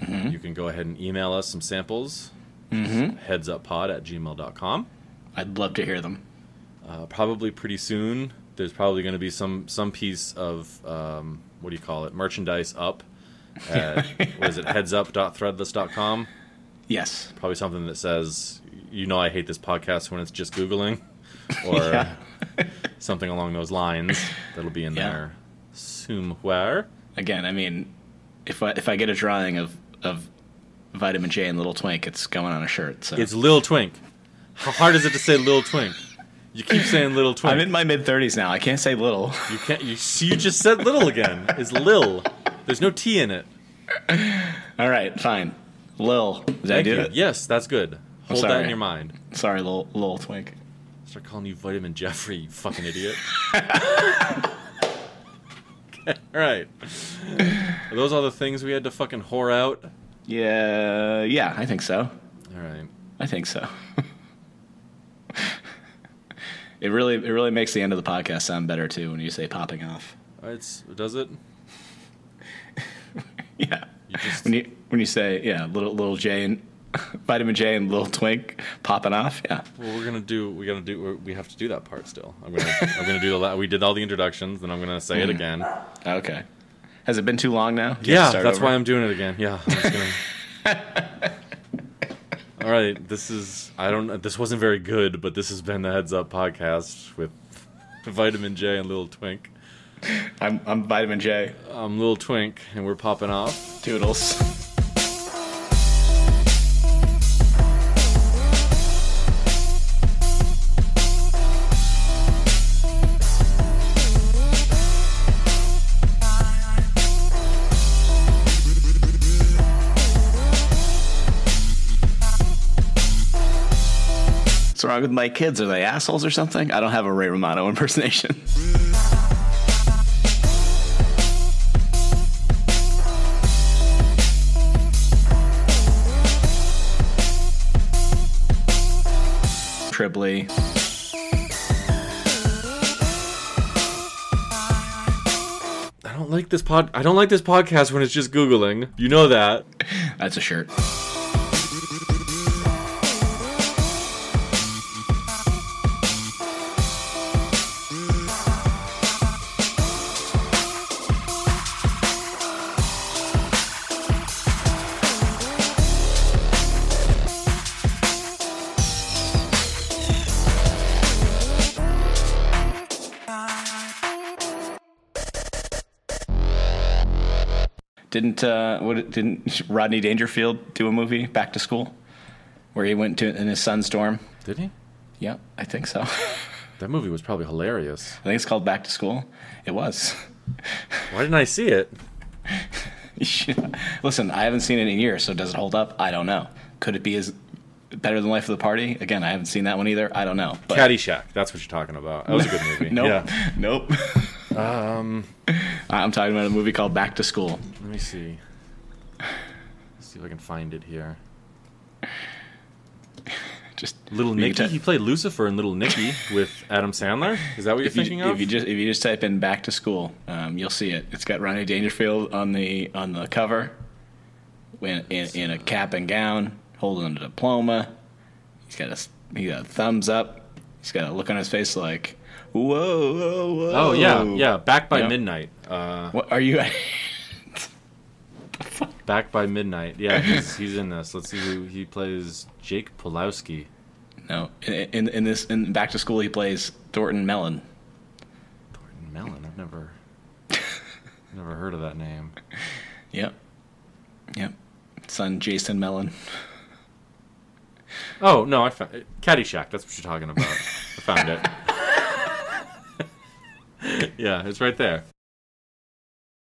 you can go ahead and email us some samples. headsuppod@gmail.com. I'd love to hear them. Probably pretty soon. There's probably going to be some piece of what do you call it? Merchandise up at what is it? headsup.threadless.com. Yes. Probably something that says, I hate this podcast when it's just Googling, or something along those lines. That'll be in there somewhere. Again, I mean, if I get a drawing of Vitamin J and Little Twink, it's going on a shirt. So. It's Lil Twink. How hard is it to say Lil Twink? You keep saying Little Twink. I'm in my mid-30s now. I can't say little. You can't. You just said little again. It's Lil. There's no T in it. All right, fine. Lil. Did I do it? Yes, that's good. Hold that in your mind. Sorry, Lil Twink. Start calling you Vitamin Jeffrey, you fucking idiot. Okay, all right. Are those all the things we had to fucking whore out? Yeah, I think so. All right. I think so. It really makes the end of the podcast sound better too when you say popping off. Does it? Yeah. When you say little J and Vitamin J and Little Twink popping off. Yeah. Well, we have to do that part still. I'm gonna do we did all the introductions, then I'm gonna say it again. Okay. Has it been too long now? Yeah, that's why I'm doing it again. Yeah. I'm just gonna... All right, this wasn't very good, but this has been the Heads Up Podcast with Vitamin J and Lil Twink. I'm Vitamin J. I'm Lil Twink, and we're popping off. Toodles. What's wrong with my kids? Are they assholes or something? I don't have a Ray Romano impersonation. Triply. I don't like this podcast when it's just Googling. You know that. That's a shirt. Didn't Rodney Dangerfield do a movie, Back to School, where he went in his son's dorm? Did he? Yeah, I think so. That movie was probably hilarious. I think it's called Back to School. It was. Why didn't I see it? Listen, I haven't seen it in years, so does it hold up? I don't know. Could it be as better than Life of the Party? Again, I haven't seen that one either. I don't know. But... Caddyshack. That's what you're talking about. That was a good movie. Nope. Yeah. Nope. I'm talking about a movie called Back to School. Let me see. Let's see if I can find it here. Just Little Nicky. He played Lucifer in Little Nicky with Adam Sandler. Is that what you're thinking of? If you just type in Back to School, you'll see it. It's got Rodney Dangerfield on the cover, in a cap and gown, holding a diploma. He's got a thumbs up. He's got a look on his face like, whoa, whoa, whoa. Oh yeah. Back by Midnight. What are you? Back by Midnight. Yeah, he's in this. Let's see who he plays. Jake Pulowski. No, in Back to School he plays Thornton Mellon. Thornton Mellon. I've never heard of that name. Yep. Son Jason Mellon. Oh no, I found it. Caddyshack. That's what you're talking about. I found it. Yeah, it's right there.